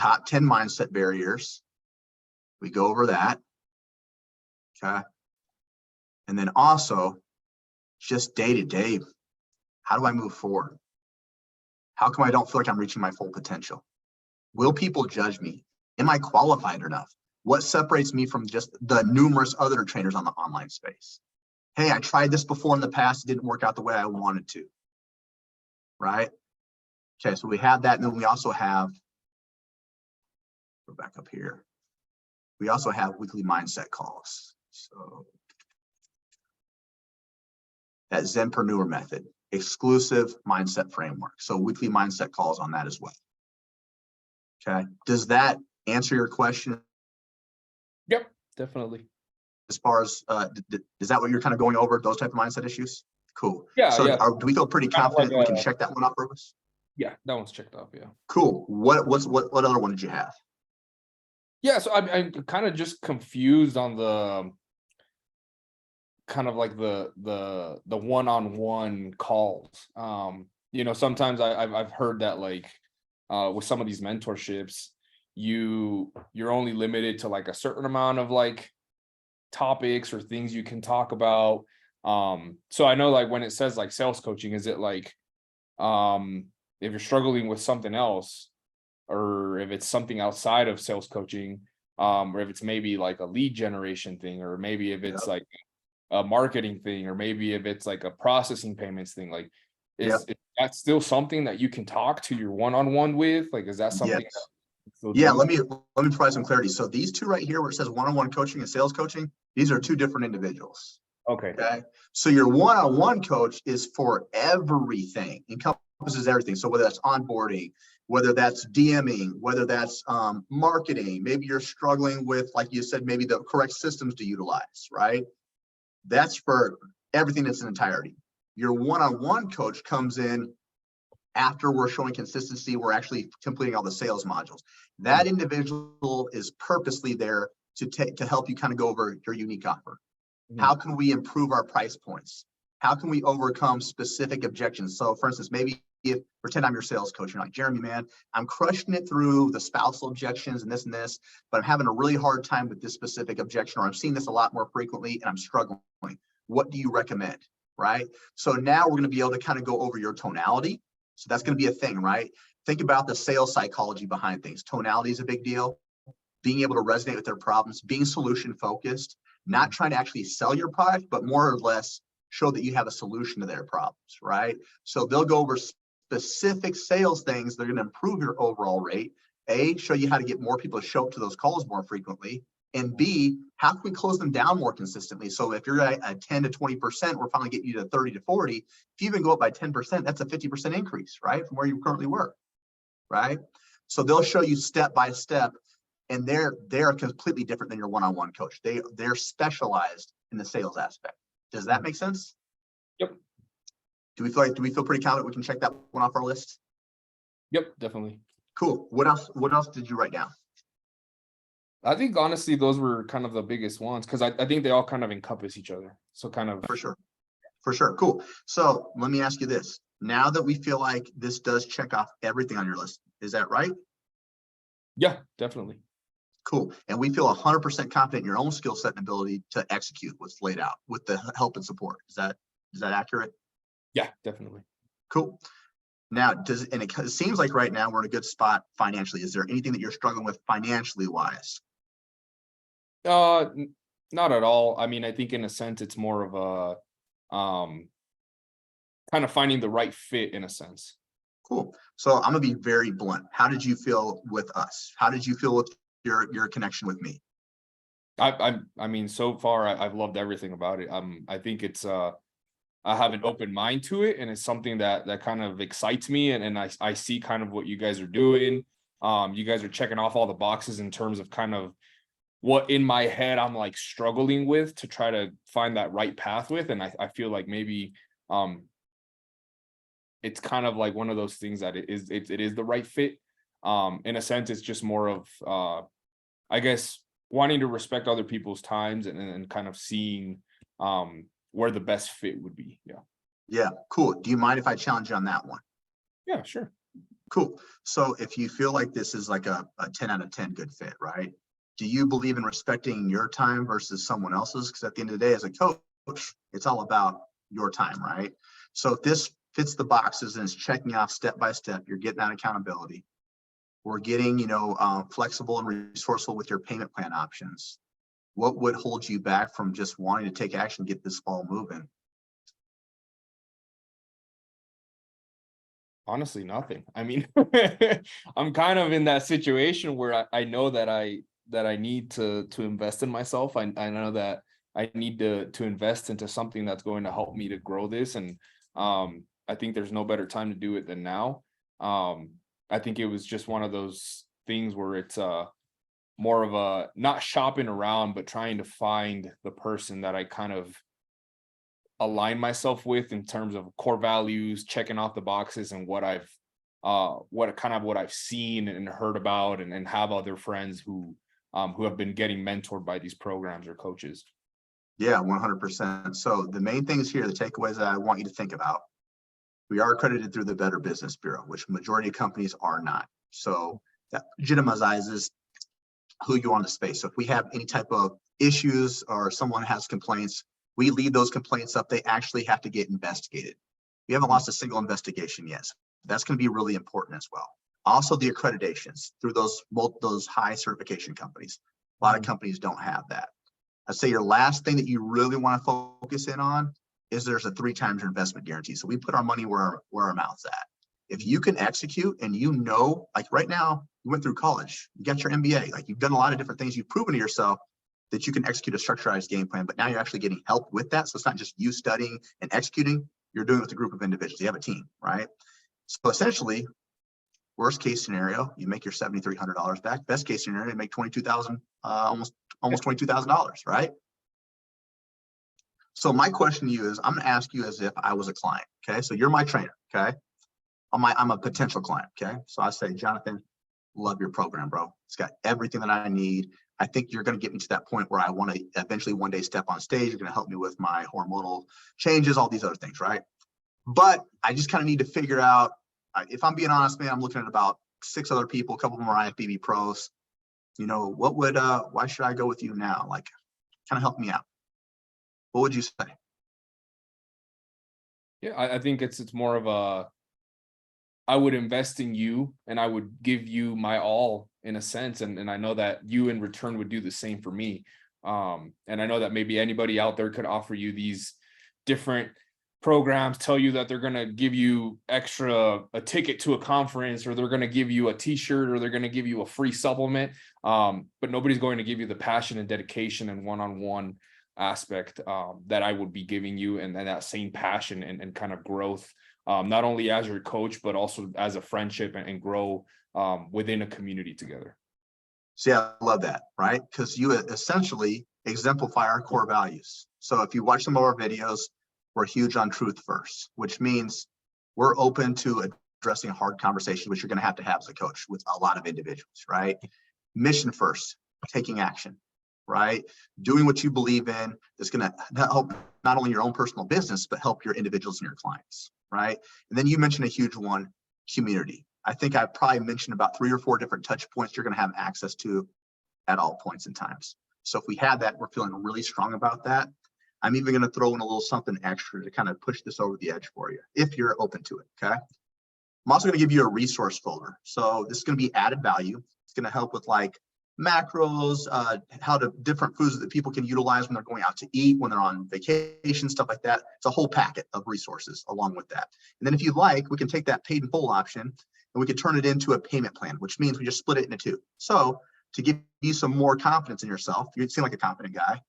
Top 10 mindset barriers. We go over that. Okay. And then also just day to day, how do I move forward? How come I don't feel like I'm reaching my full potential? Will people judge me? Am I qualified enough? What separates me from just the numerous other trainers on the online space? Hey, I tried this before in the past. It didn't work out the way I wanted to. Right? Okay, so we have that. And then we also have, go back up here. We also have weekly mindset calls. So that Zenpreneur method, exclusive mindset framework. So weekly mindset calls on that as well. Okay. Does that answer your question? Yep, definitely. As far as, is that what you're kind of going over, those type of mindset issues? Cool. Yeah. So Yeah. do we feel pretty confident we can check that one off for us? Yeah, that one's checked off. Yeah. Cool. What other one did you have? Yeah. So I'm kind of just confused on the kind of like the one-on-one calls. Sometimes I've heard that like with some of these mentorships, you're only limited to like a certain amount of like topics or things you can talk about. So I know like when it says like sales coaching, is it like if you're struggling with something else, or if it's something outside of sales coaching, or if it's maybe like a lead generation thing, or maybe if it's like a marketing thing, or maybe if it's like a processing payments thing, like is that still something that you can talk to your one-on-one with? Like, is that something? Yeah, let me provide some clarity. So these two right here where it says one-on-one coaching and sales coaching, these are two different individuals. Okay. So your one-on-one coach is for everything, encompassing encompasses everything. So whether that's onboarding, whether that's DMing, whether that's marketing, maybe you're struggling with, like you said, maybe the correct systems to utilize, right? That's for everything that's in entirety. Your one-on-one coach comes in after we're showing consistency, we're actually completing all the sales modules. That individual is purposely there to help you kind of go over your unique offer. How can we improve our price points? How can we overcome specific objections? So for instance, maybe if pretend I'm your sales coach, you're like, Jeremy, man, I'm crushing it through the spousal objections and this, but I'm having a really hard time with this specific objection, or I'm seeing this a lot more frequently and I'm struggling. What do you recommend? Right? So now we're going to be able to kind of go over your tonality. So that's going to be a thing, right? Think about the sales psychology behind things. Tonality is a big deal. Being able to resonate with their problems, being solution focused, not trying to actually sell your product, but more or less show that you have a solution to their problems, right? So they'll go over specific sales things that are going to improve your overall rate. A, show you how to get more people to show up to those calls more frequently. And B, how can we close them down more consistently? So if you're at 10 to 20%, we're finally getting you to 30 to 40. If you even go up by 10%, that's a 50% increase, right? From where you currently were, right? So they'll show you step by step, and they're completely different than your one-on-one coach. They're specialized in the sales aspect. Does that make sense? Yep. Do we feel pretty confident we can check that one off our list? Yep, definitely. Cool. What else did you write down? I think honestly, those were kind of the biggest ones because I think they all kind of encompass each other. So kind of For sure. Cool. So let me ask you this. Now that we feel like this does check off everything on your list, is that right? Yeah, definitely. Cool. And we feel 100% confident in your own skill set and ability to execute what's laid out with the help and support. Is that accurate? Yeah, definitely. Cool. Now, it seems like right now we're in a good spot financially. Is there anything that you're struggling with financially wise? Not at all. I mean, I think in a sense it's more of a kind of finding the right fit in a sense. Cool. So I'm gonna be very blunt. How did you feel with us? How did you feel with your connection with me? I mean, so far I've loved everything about it. I think it's I have an open mind to it, and it's something that kind of excites me, and I see kind of what you guys are doing. You guys are checking off all the boxes in terms of kind of what in my head I'm like struggling with to try to find that right path with. And I feel like maybe it's kind of like one of those things that it is the right fit. In a sense, it's just more of I guess wanting to respect other people's times and kind of seeing where the best fit would be. Yeah, cool. Do you mind if I challenge you on that one? Yeah, sure. Cool. So if you feel like this is like a 10 out of 10 good fit, right? Do you believe in respecting your time versus someone else's? Because at the end of the day, as a coach, it's all about your time, right? So if this fits the boxes and it's checking off step by step, you're getting that accountability. We're getting, flexible and resourceful with your payment plan options. What would hold you back from just wanting to take action, get this ball moving? Honestly, nothing. I mean, I'm kind of in that situation where I know that I need to invest in myself. I know that I need to invest into something that's going to help me to grow this. And I think there's no better time to do it than now. I think it was just one of those things where it's more of a not shopping around, but trying to find the person that I kind of align myself with in terms of core values, checking off the boxes, and what I've seen and heard about, and have other friends who have been getting mentored by these programs or coaches. Yeah, 100%. So the main things here, the takeaways that I want you to think about: we are accredited through the Better Business Bureau, which majority of companies are not. So that legitimizes who you are in the space. So if we have any type of issues or someone has complaints, we leave those complaints up. They actually have to get investigated. We haven't lost a single investigation yet. So that's going to be really important as well. Also, the accreditations through those high certification companies. A lot of companies don't have that. I'd say your last thing that you really want to focus in on is there's a 3 times your investment guarantee. So we put our money where our mouth's at. If you can execute and like right now, you went through college, you got your MBA, like you've done a lot of different things, you've proven to yourself that you can execute a structured game plan, but now you're actually getting help with that. So it's not just you studying and executing, you're doing it with a group of individuals. You have a team, right? So essentially, worst case scenario, you make your $7,300 back. Best case scenario, you make $22,000, almost $22,000, right? So my question to you is, I'm going to ask you as if I was a client. Okay, so you're my trainer. Okay, I'm a potential client. Okay, so I say, Johnathan, love your program, bro. It's got everything that I need. I think you're going to get me to that point where I want to eventually one day step on stage. You're going to help me with my hormonal changes, all these other things, right? But I just kind of need to figure out, if I'm being honest, man, I'm looking at about 6 other people, a couple of them are IFBB pros. You know, why should I go with you now? Like, kind of help me out. What would you say? Yeah, I think it's more of a, I would invest in you and I would give you my all in a sense. And I know that you in return would do the same for me. And I know that maybe anybody out there could offer you these different programs, tell you that they're going to give you a ticket to a conference, or they're going to give you a t-shirt, or they're going to give you a free supplement. But nobody's going to give you the passion and dedication and one-on-one aspect that I would be giving you, and that same passion and kind of growth, not only as your coach, but also as a friendship and grow within a community together. See, I love that, right? Because you essentially exemplify our core values. So if you watch some of our videos, we're huge on truth first, which means we're open to addressing a hard conversation, which you're going to have as a coach with a lot of individuals, right? Mission first, taking action, right? Doing what you believe in that's going to help not only your own personal business, but help your individuals and your clients, right? And then you mentioned a huge one, community. I think I probably mentioned about 3 or 4 different touch points you're going to have access to at all points in times. So if we have that, we're feeling really strong about that. I'm even going to throw in a little something extra to kind of push this over the edge for you, if you're open to it, okay? I'm also going to give you a resource folder. So this is going to be added value. It's going to help with like macros, how to different foods that people can utilize when they're going out to eat, when they're on vacation, stuff like that. It's a whole packet of resources along with that. And then if you like, we can take that paid in full option and we can turn it into a payment plan, which means we just split it into 2. So to give you some more confidence in yourself, you seem like a confident guy.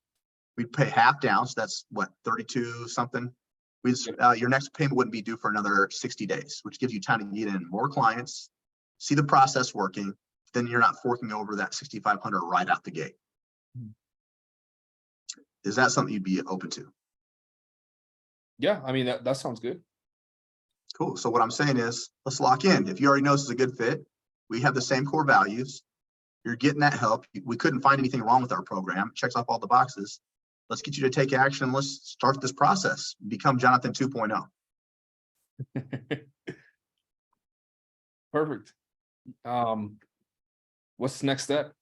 We'd pay half down, so that's what, 32 something. Your next payment wouldn't be due for another 60 days, which gives you time to get in more clients, see the process working. Then you're not forking over that 6,500 right out the gate. Is that something you'd be open to? Yeah, I mean, that sounds good. Cool. So what I'm saying is, let's lock in. If you already know this is a good fit, we have the same core values. You're getting that help. We couldn't find anything wrong with our program. It checks off all the boxes. Let's get you to take action. Let's start this process. Become Johnathan 2.0. Perfect. What's the next step?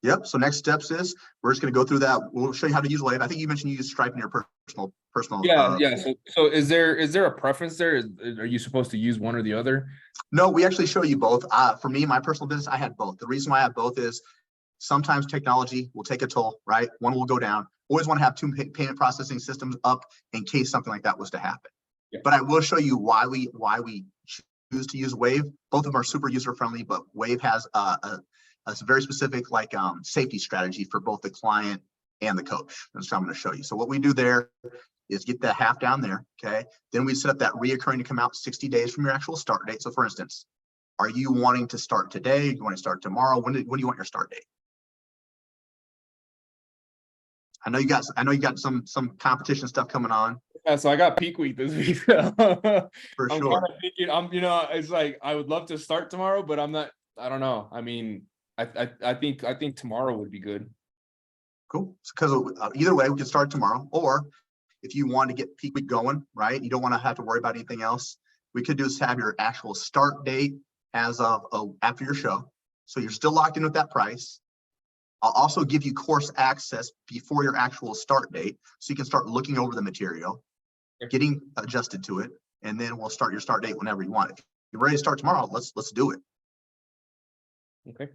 Yep. So next steps is we're just going to go through that. We'll show you how to use Wave. I think you mentioned you use Stripe in your personal. Yeah. So is there a preference there? Are you supposed to use one or the other? No, we actually show you both. For me, my personal business, I had both. The reason why I have both is sometimes technology will take a toll, right? One will go down. Always want to have 2 payment processing systems up in case something like that was to happen. Yeah. But I will show you why we choose to use Wave. Both of them are super user friendly, but Wave has a very specific like safety strategy for both the client and the coach. That's what I'm going to show you. So what we do there is get that half down there, okay? Then we set up that reoccurring to come out 60 days from your actual start date. So for instance, are you wanting to start today? Do you want to start tomorrow? When do you want your start date? I know you got some competition stuff coming on. Yeah, so I got peak week this week. For I'm sure. kind of thinking, it's like I would love to start tomorrow, but I'm not. I don't know. I mean, I think tomorrow would be good. Cool. Because either way, we can start tomorrow. Or if you want to get peak week going, right? You don't want to have to worry about anything else. We could just have your actual start date as of after your show. So you're still locked in with that price. I'll also give you course access before your actual start date, so you can start looking over the material, getting adjusted to it, and then we'll start your start date whenever you want. If you're ready to start tomorrow, let's do it. Okay.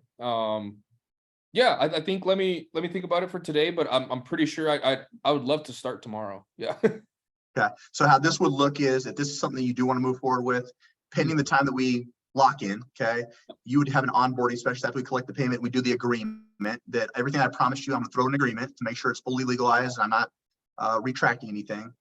Yeah, I think let me think about it for today, but I'm pretty sure I would love to start tomorrow. Yeah. Okay. So how this would look is, if this is something you do want to move forward with, pending the time that we lock in, okay, you would have an onboarding specialist after we collect the payment. We do the agreement that everything I promised you, I'm going to throw an agreement to make sure it's fully legalized and I'm not retracting anything.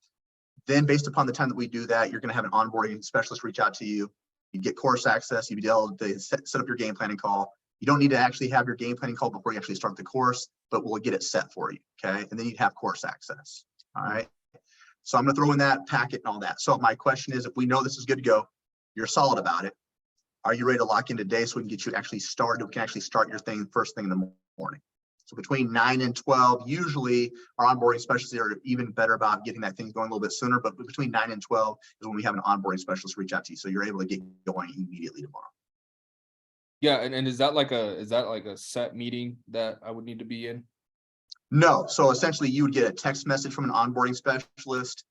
Then based upon the time that we do that, you're going to have an onboarding specialist reach out to you. you get course access, you'd be able to set up your game planning call. You don't need to actually have your game planning call before you actually start the course, but we'll get it set for you, okay? And then you'd have course access, all right? So I'm gonna throw in that packet and all that. So my question is, if we know this is good to go, you're solid about it, are you ready to lock in today so we can get you actually started? We can actually start your thing first thing in the morning. So between 9 and 12, usually our onboarding specialists are even better about getting that thing going a little bit sooner, but between 9 and 12 is when we have an onboarding specialist reach out to you. So you're able to get going immediately tomorrow. Yeah, and is that like a set meeting that I would need to be in? No. So essentially you would get a text message from an onboarding specialist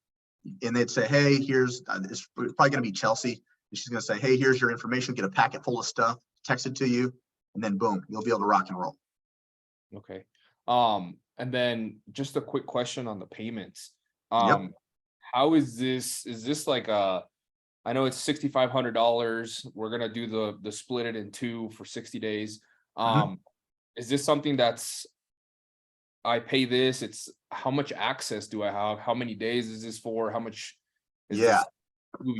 and they'd say, hey, here's, it's probably going to be Chelsea. And she's going to say, hey, here's your information, get a packet full of stuff, text it to you, and then boom, you'll be able to rock and roll. Okay. And then just a quick question on the payments. Yep. How is this like I know it's $6,500. We're gonna do the split it in two for 60 days. Is this something that's I pay this? It's how much access do I have? How many days is this for? How much is Yeah. this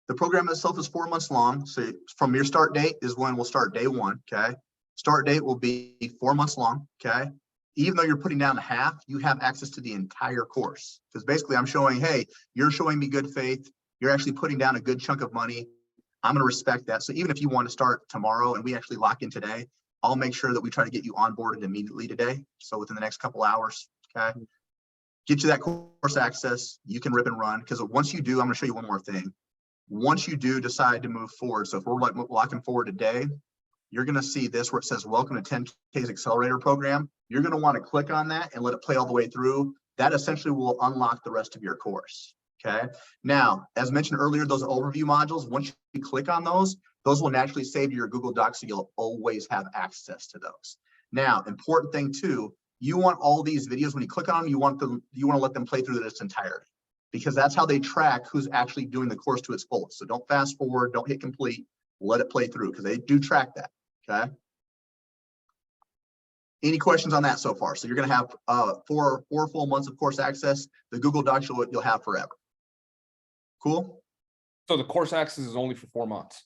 The program itself is 4 months long. So from your start date is when we'll start day one. Okay. Start date will be 4 months long. Okay. Even though you're putting down half, you have access to the entire course. Because basically I'm showing, hey, you're showing me good faith. You're actually putting down a good chunk of money. I'm going to respect that. So even if you want to start tomorrow and we actually lock in today, I'll make sure that we try to get you onboarded immediately today. So within the next couple hours, okay? Get you that course access. You can rip and run. Because once you do, I'm going to show you one more thing. Once you do decide to move forward, so if we're like locking forward today, you're going to see this where it says welcome to 10K's accelerator program. You're going to want to click on that and let it play all the way through. That essentially will unlock the rest of your course. Okay. Now, as mentioned earlier, those overview modules, once you click on those will naturally save to your Google Docs. So you'll always have access to those. Now, important thing too, you want all these videos, when you click on them, you want to let them play through its entirety, because that's how they track who's actually doing the course to its fullest. So don't fast forward, don't hit complete, let it play through, because they do track that. Okay. Any questions on that so far? So you're going to have four full months of course access. The Google Docs you'll have forever. Cool. So the course access is only for 4 months.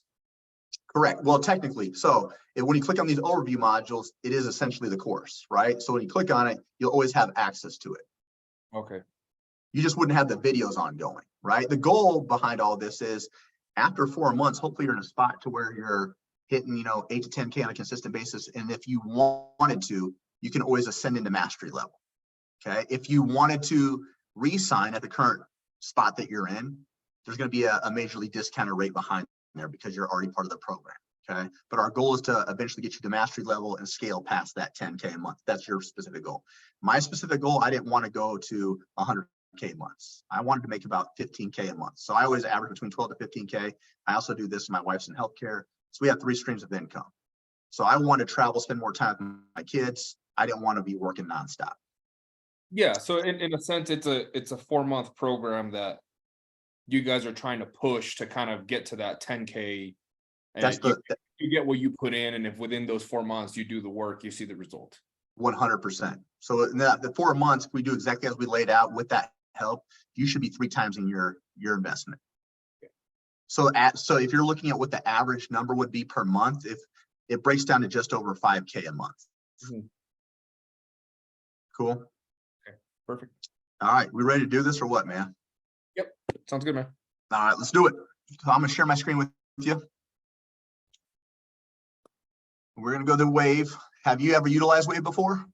Correct. Well, technically, so when you click on these overview modules, it is essentially the course, right? So when you click on it, you'll always have access to it. Okay. You just wouldn't have the videos ongoing, right? The goal behind all this is after 4 months, hopefully you're in a spot to where you're hitting, 8 to 10K on a consistent basis. And if you wanted to, you can always ascend into mastery level. Okay. If you wanted to re-sign at the current spot that you're in, there's going to be a majorly discounted rate behind there because you're already part of the program. Okay. But our goal is to eventually get you to mastery level and scale past that 10K a month. That's your specific goal. My specific goal, I didn't want to go to 100K months. I wanted to make about 15K a month. So I always average between 12 to 15K. I also do this. My wife's in healthcare. So we have 3 streams of income. So I want to travel, spend more time with my kids. I didn't want to be working nonstop. Yeah. So in a sense, it's a 4-month program that you guys are trying to push to kind of get to that 10K. And That's you get what you put in, and if within those 4 months you do the work, you see the result. 100%. So in the 4 months, if we do exactly as we laid out with that help, you should be 3 times in your investment. Okay. So if you're looking at what the average number would be per month, if it breaks down to just over 5K a month. Cool. Okay. Perfect. All right. We ready to do this or what, man? Yep. Sounds good, man. All right, let's do it. I'm going to share my screen with you. We're going to go to Wave. Have you ever utilized Wave before?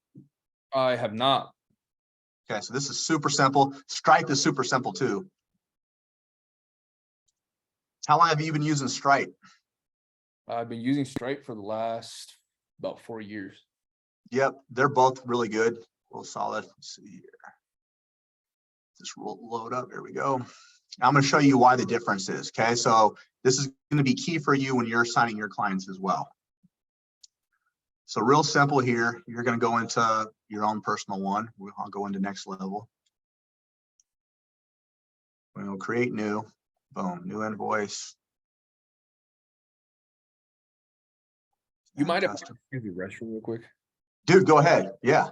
I have not. Okay, so this is super simple. Stripe is super simple too. How long have you been using Stripe? I've been using Stripe for the last about 4 years. Yep, they're both really good. Real solid. Let's see here. Just load up. There we go. I'm going to show you why the difference is. Okay, so this is going to be key for you when you're signing your clients as well. So real simple here. You're going to go into your own personal one. I'll go into next level. We'll create new. Boom, new invoice. You might have to use the restroom real quick. Dude, go ahead. Yeah.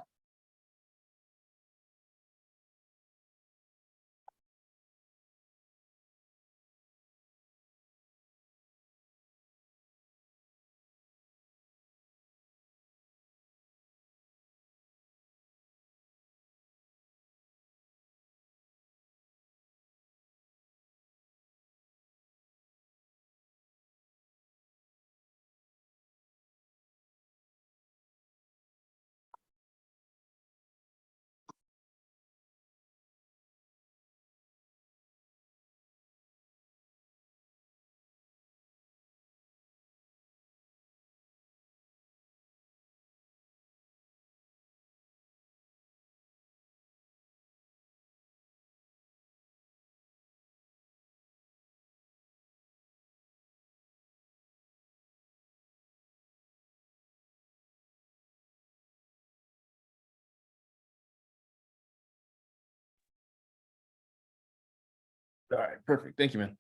All right, perfect. Thank you, man.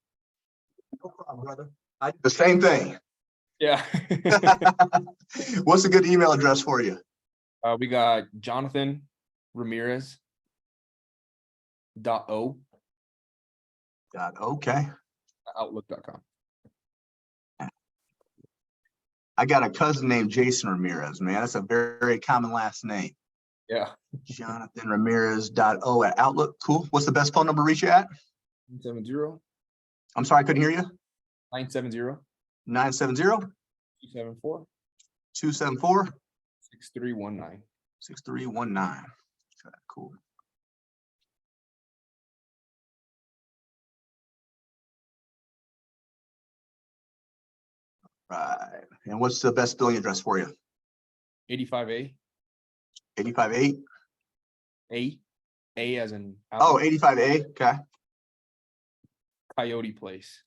No problem, brother. I did the same thing. Yeah. What's a good email address for you? We got Johnathan Ramirez Okay. outlook.com. I got a cousin named Jason Ramirez, man. That's a very, very common last name. Yeah. Johnathan Ramirez.o at Outlook. Cool. What's the best phone number to reach you at? 970 I'm sorry, I couldn't hear you. 970 970 274 274 6319. 6319. Okay, cool. Right. And what's the best billing address for you? 85A 858. A as in Oh, outlook, 85A. Okay. Coyote Place.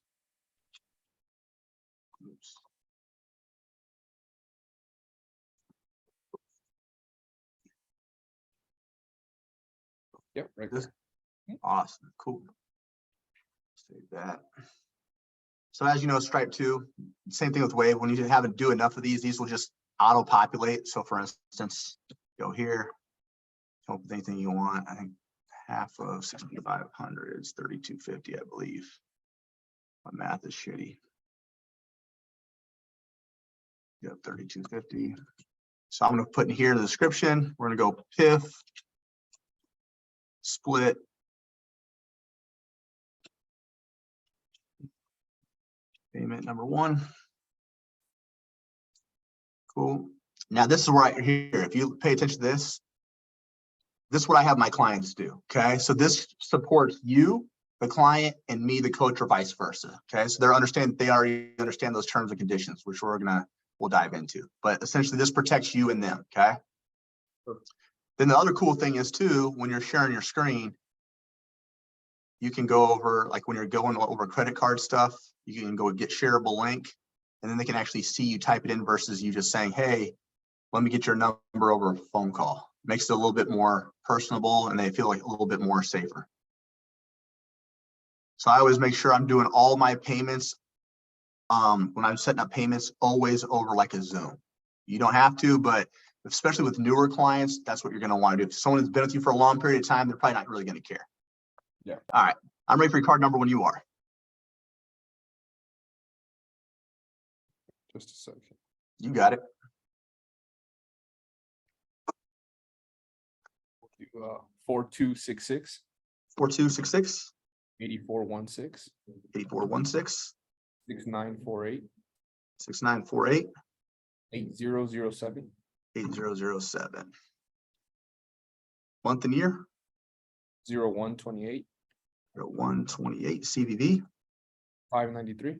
Oops. Yep, right This there. awesome. Cool. Save that. So as you know, Stripe 2, same thing with Wave. When you haven't do enough of these will just auto populate. So for instance, go here, come up with anything you want. I think half of 6,500 is 3,250, I believe. My math is shitty. Yep, 3,250. So I'm going to put in here in the description. We're going to go PIF, split, payment number 1. Cool. Now this is right here. If you pay attention to this is what I have my clients do. Okay. So this supports you, the client, and me, the coach, or vice versa. Okay. So they already understand those terms and conditions, which we'll dive into. But essentially this protects you and them. Okay. Sure. Then the other cool thing is too, when you're sharing your screen, you can go over, like when you're going over credit card stuff, you can go get shareable link, and then they can actually see you type it in versus you just saying, hey, let me get your number over a phone call. Makes it a little bit more personable and they feel like a little bit more safer. So I always make sure I'm doing all my payments when I'm setting up payments, always over like a Zoom. You don't have to, but especially with newer clients, that's what you're going to want to do. If someone has been with you for a long period of time, they're probably not really going to care. Yeah. All right. I'm ready for your card number when you are. Just a second. You got it. 4266 4266 8416 8416 6948 6948 8007 8007. Month and year 0128 0128. CVV 593.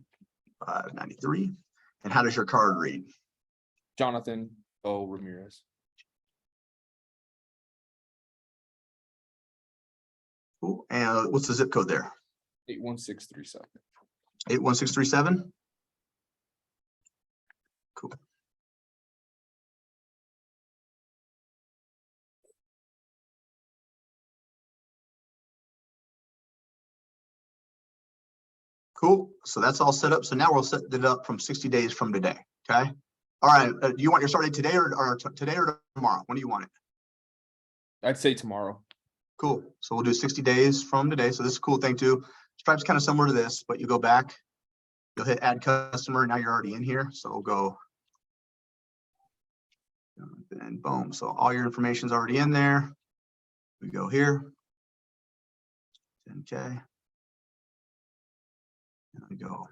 593. And how does your card read? Johnathan O. Ramirez. Cool. And what's the zip code there? 81637. 81637. Cool. Cool. So that's all set up. So now we'll set it up from 60 days from today. Okay. All right. Do you want your start date today or today or tomorrow? When do you want it? I'd say tomorrow. Cool. So we'll do 60 days from today. So this is a cool thing too. Stripe's kind of similar to this, but you go back, you'll hit add customer. Now you're already in here. So we'll go and boom. So all your information is already in there. We go here. 10K. And we go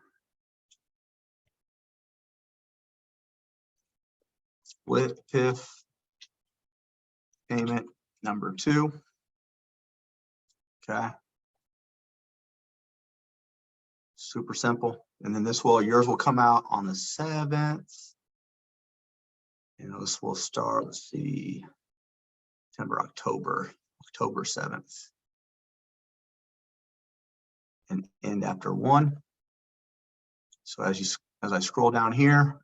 split PIF payment number 2. Okay. Super simple. And then yours will come out on the 7th. And this will start, let's see, October 7th. And end after 1. So as I scroll down here,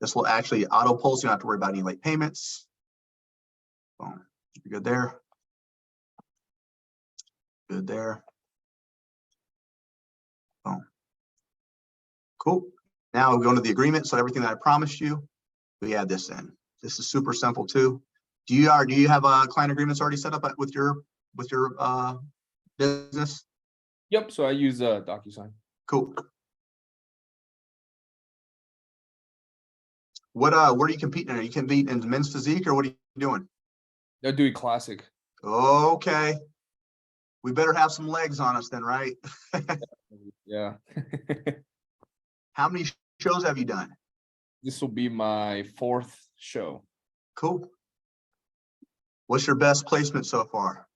this will actually auto pull, so you don't have to worry about any late payments. Boom. You're good there. Good there. Cool. Now we'll go into the agreement. So everything that I promised you, we add this in. This is super simple too. Do you have client agreements already set up with your business? Yep. So I use DocuSign. Cool. What are you competing in? Are you competing in men's physique, or what are you doing? They're doing classic. Okay. We better have some legs on us then, right? Yeah. How many shows have you done? This will be my 4th show. Cool. What's your best placement so far?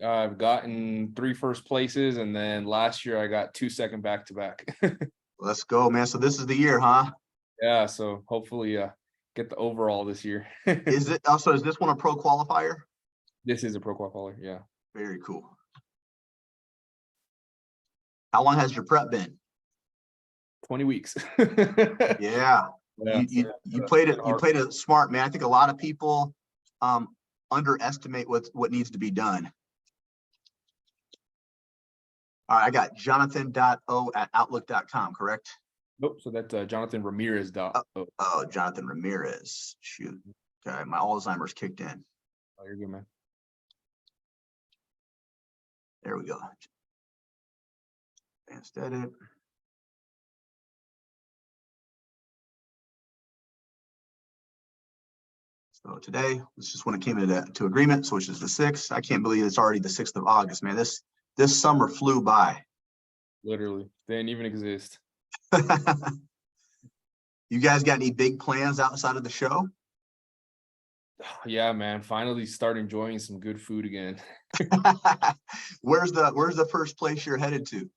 I've gotten 3 first places, and then last year I got 2 second back-to-back. Let's go, man. So this is the year, huh? Yeah, so hopefully get the overall this year. Is it also, is this one a pro qualifier? This is a pro qualifier, yeah. Very cool. How long has your prep been? 20 weeks. Yeah. You played it smart, man. I think a lot of people underestimate what needs to be done. All right, I got jonathan.o@outlook.com, correct? Nope, so that's Johnathan Ramirez. Oh, Johnathan Ramirez. Shoot. Okay, my Alzheimer's kicked in. Oh, you're good, man. There we go. Advanced edit. So today, this is when it came to agreement, so which is the 6th. I can't believe it's already the 6th of August, man. This summer flew by. Literally, they didn't even exist. You guys got any big plans outside of the show? Yeah, man. Finally start enjoying some good food again. Where's the first place you're headed to?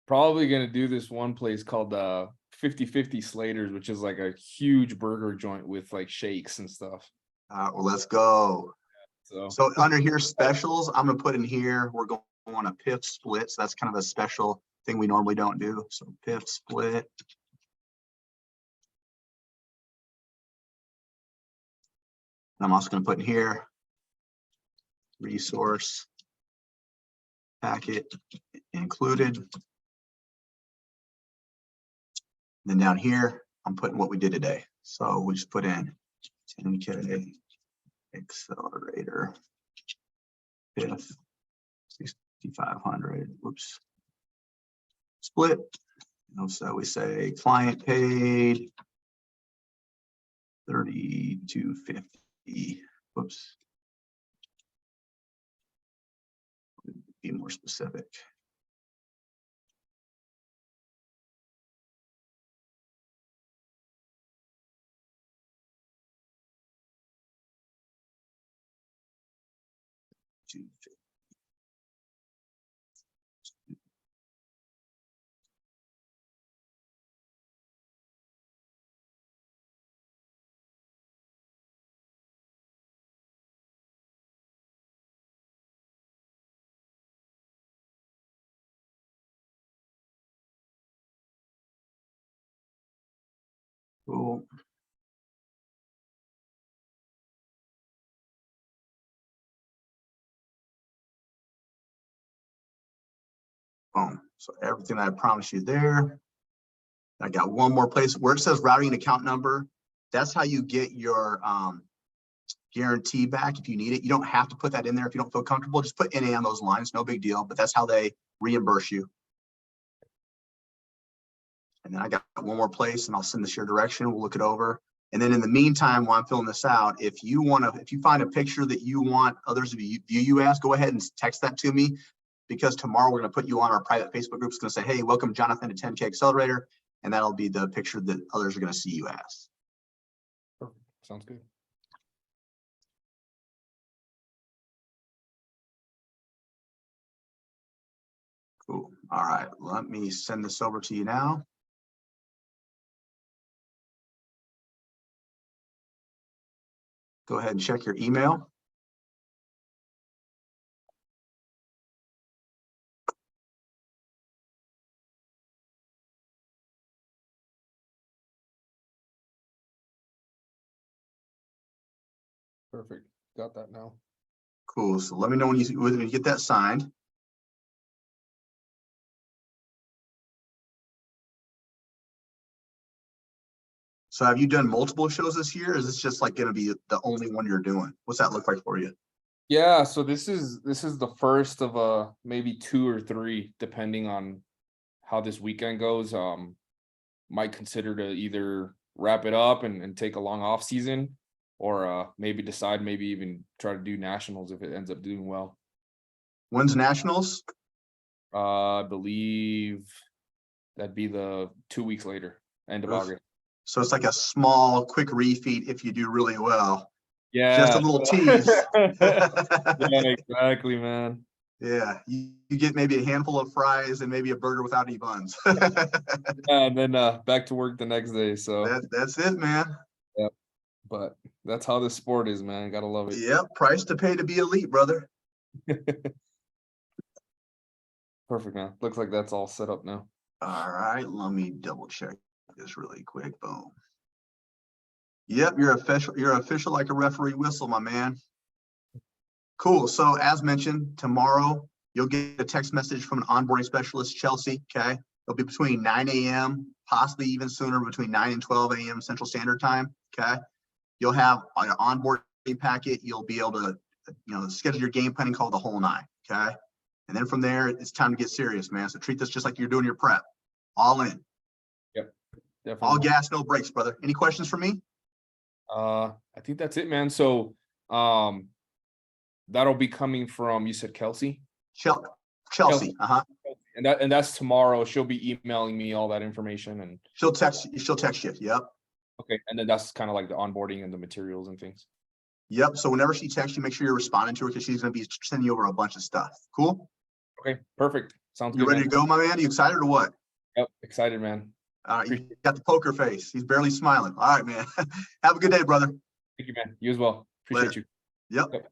Probably gonna do this one place called 50/50 Slater's, which is like a huge burger joint with like shakes and stuff. Well, let's go. So under here specials, I'm gonna put in here, we're going on a PIF split. So that's kind of a special thing we normally don't do. So PIF split. I'm also going to put in here resource packet included. Then down here, I'm putting what we did today. So we just put in 10K accelerator, PIF 6,500. Whoops. Split. So we say client paid 3250. Whoops. Be more specific. Cool. Boom. So everything I promised you there. I got one more place where it says routing account number. That's how you get your guarantee back if you need it. You don't have to put that in there if you don't feel comfortable. Just put NA on those lines, no big deal, but that's how they reimburse you. And then I got one more place, and I'll send this your direction. We'll look it over. And then in the meantime, while I'm filling this out, if you find a picture that you want others to view you as, go ahead and text that to me, because tomorrow we're going to put you on our private Facebook group. It's going to say, hey, welcome Johnathan to 10K Accelerator. And that'll be the picture that others are going to see you as. Perfect. Sounds good. Cool. All right. Let me send this over to you now. Go ahead and check your email. Perfect. Got that now. Cool. So let me know when you get that signed. So have you done multiple shows this year? Or is this just like going to be the only one you're doing? What's that look like for you? Yeah, so this is the first of maybe 2 or 3, depending on how this weekend goes. Might consider to either wrap it up and take a long off season, or maybe decide, maybe even try to do nationals if it ends up doing well. When's nationals? I believe that'd be the 2 weeks later, end of Oof. August. So it's like a small, quick refeed if you do really well. Yeah. Just a little tease. Yeah, exactly, man. Yeah, you get maybe a handful of fries and maybe a burger without any buns. Yeah, and then back to work the next day. So That's it, man. yeah, but that's how this sport is, man. Gotta love it. Yep, price to pay to be elite, brother. Perfect, man. Looks like that's all set up now. All right, let me double check this really quick. Boom. Yep, you're official. You're official like a referee whistle, my man. Cool. So as mentioned, tomorrow you'll get a text message from an onboarding specialist, Chelsea. Okay, it'll be between 9 a.m., possibly even sooner, between 9 and 12 a.m. Central Standard Time. Okay, you'll have an onboarding packet. You'll be able to, schedule your game planning called the whole 9. Okay, and then from there, it's time to get serious, man. So treat this just like you're doing your prep. All in. Yep, definitely. All gas, no brakes, brother. Any questions for me? I think that's it, man. So, that'll be coming from, you said Kelsey? Chelsea. And that's tomorrow. She'll be emailing me all that information, and She'll text you. Yep. okay. And then that's kind of like the onboarding and the materials and things. Yep. So whenever she texts you, make sure you're responding to her because she's going to be sending you over a bunch of stuff. Cool. Okay, perfect. Sounds You good. ready to go, my man? You excited or what? Yep, excited, man. You got the poker face. He's barely smiling. All right, man. Have a good day, brother. Thank you, man. You as well. Appreciate Later. you. Yep.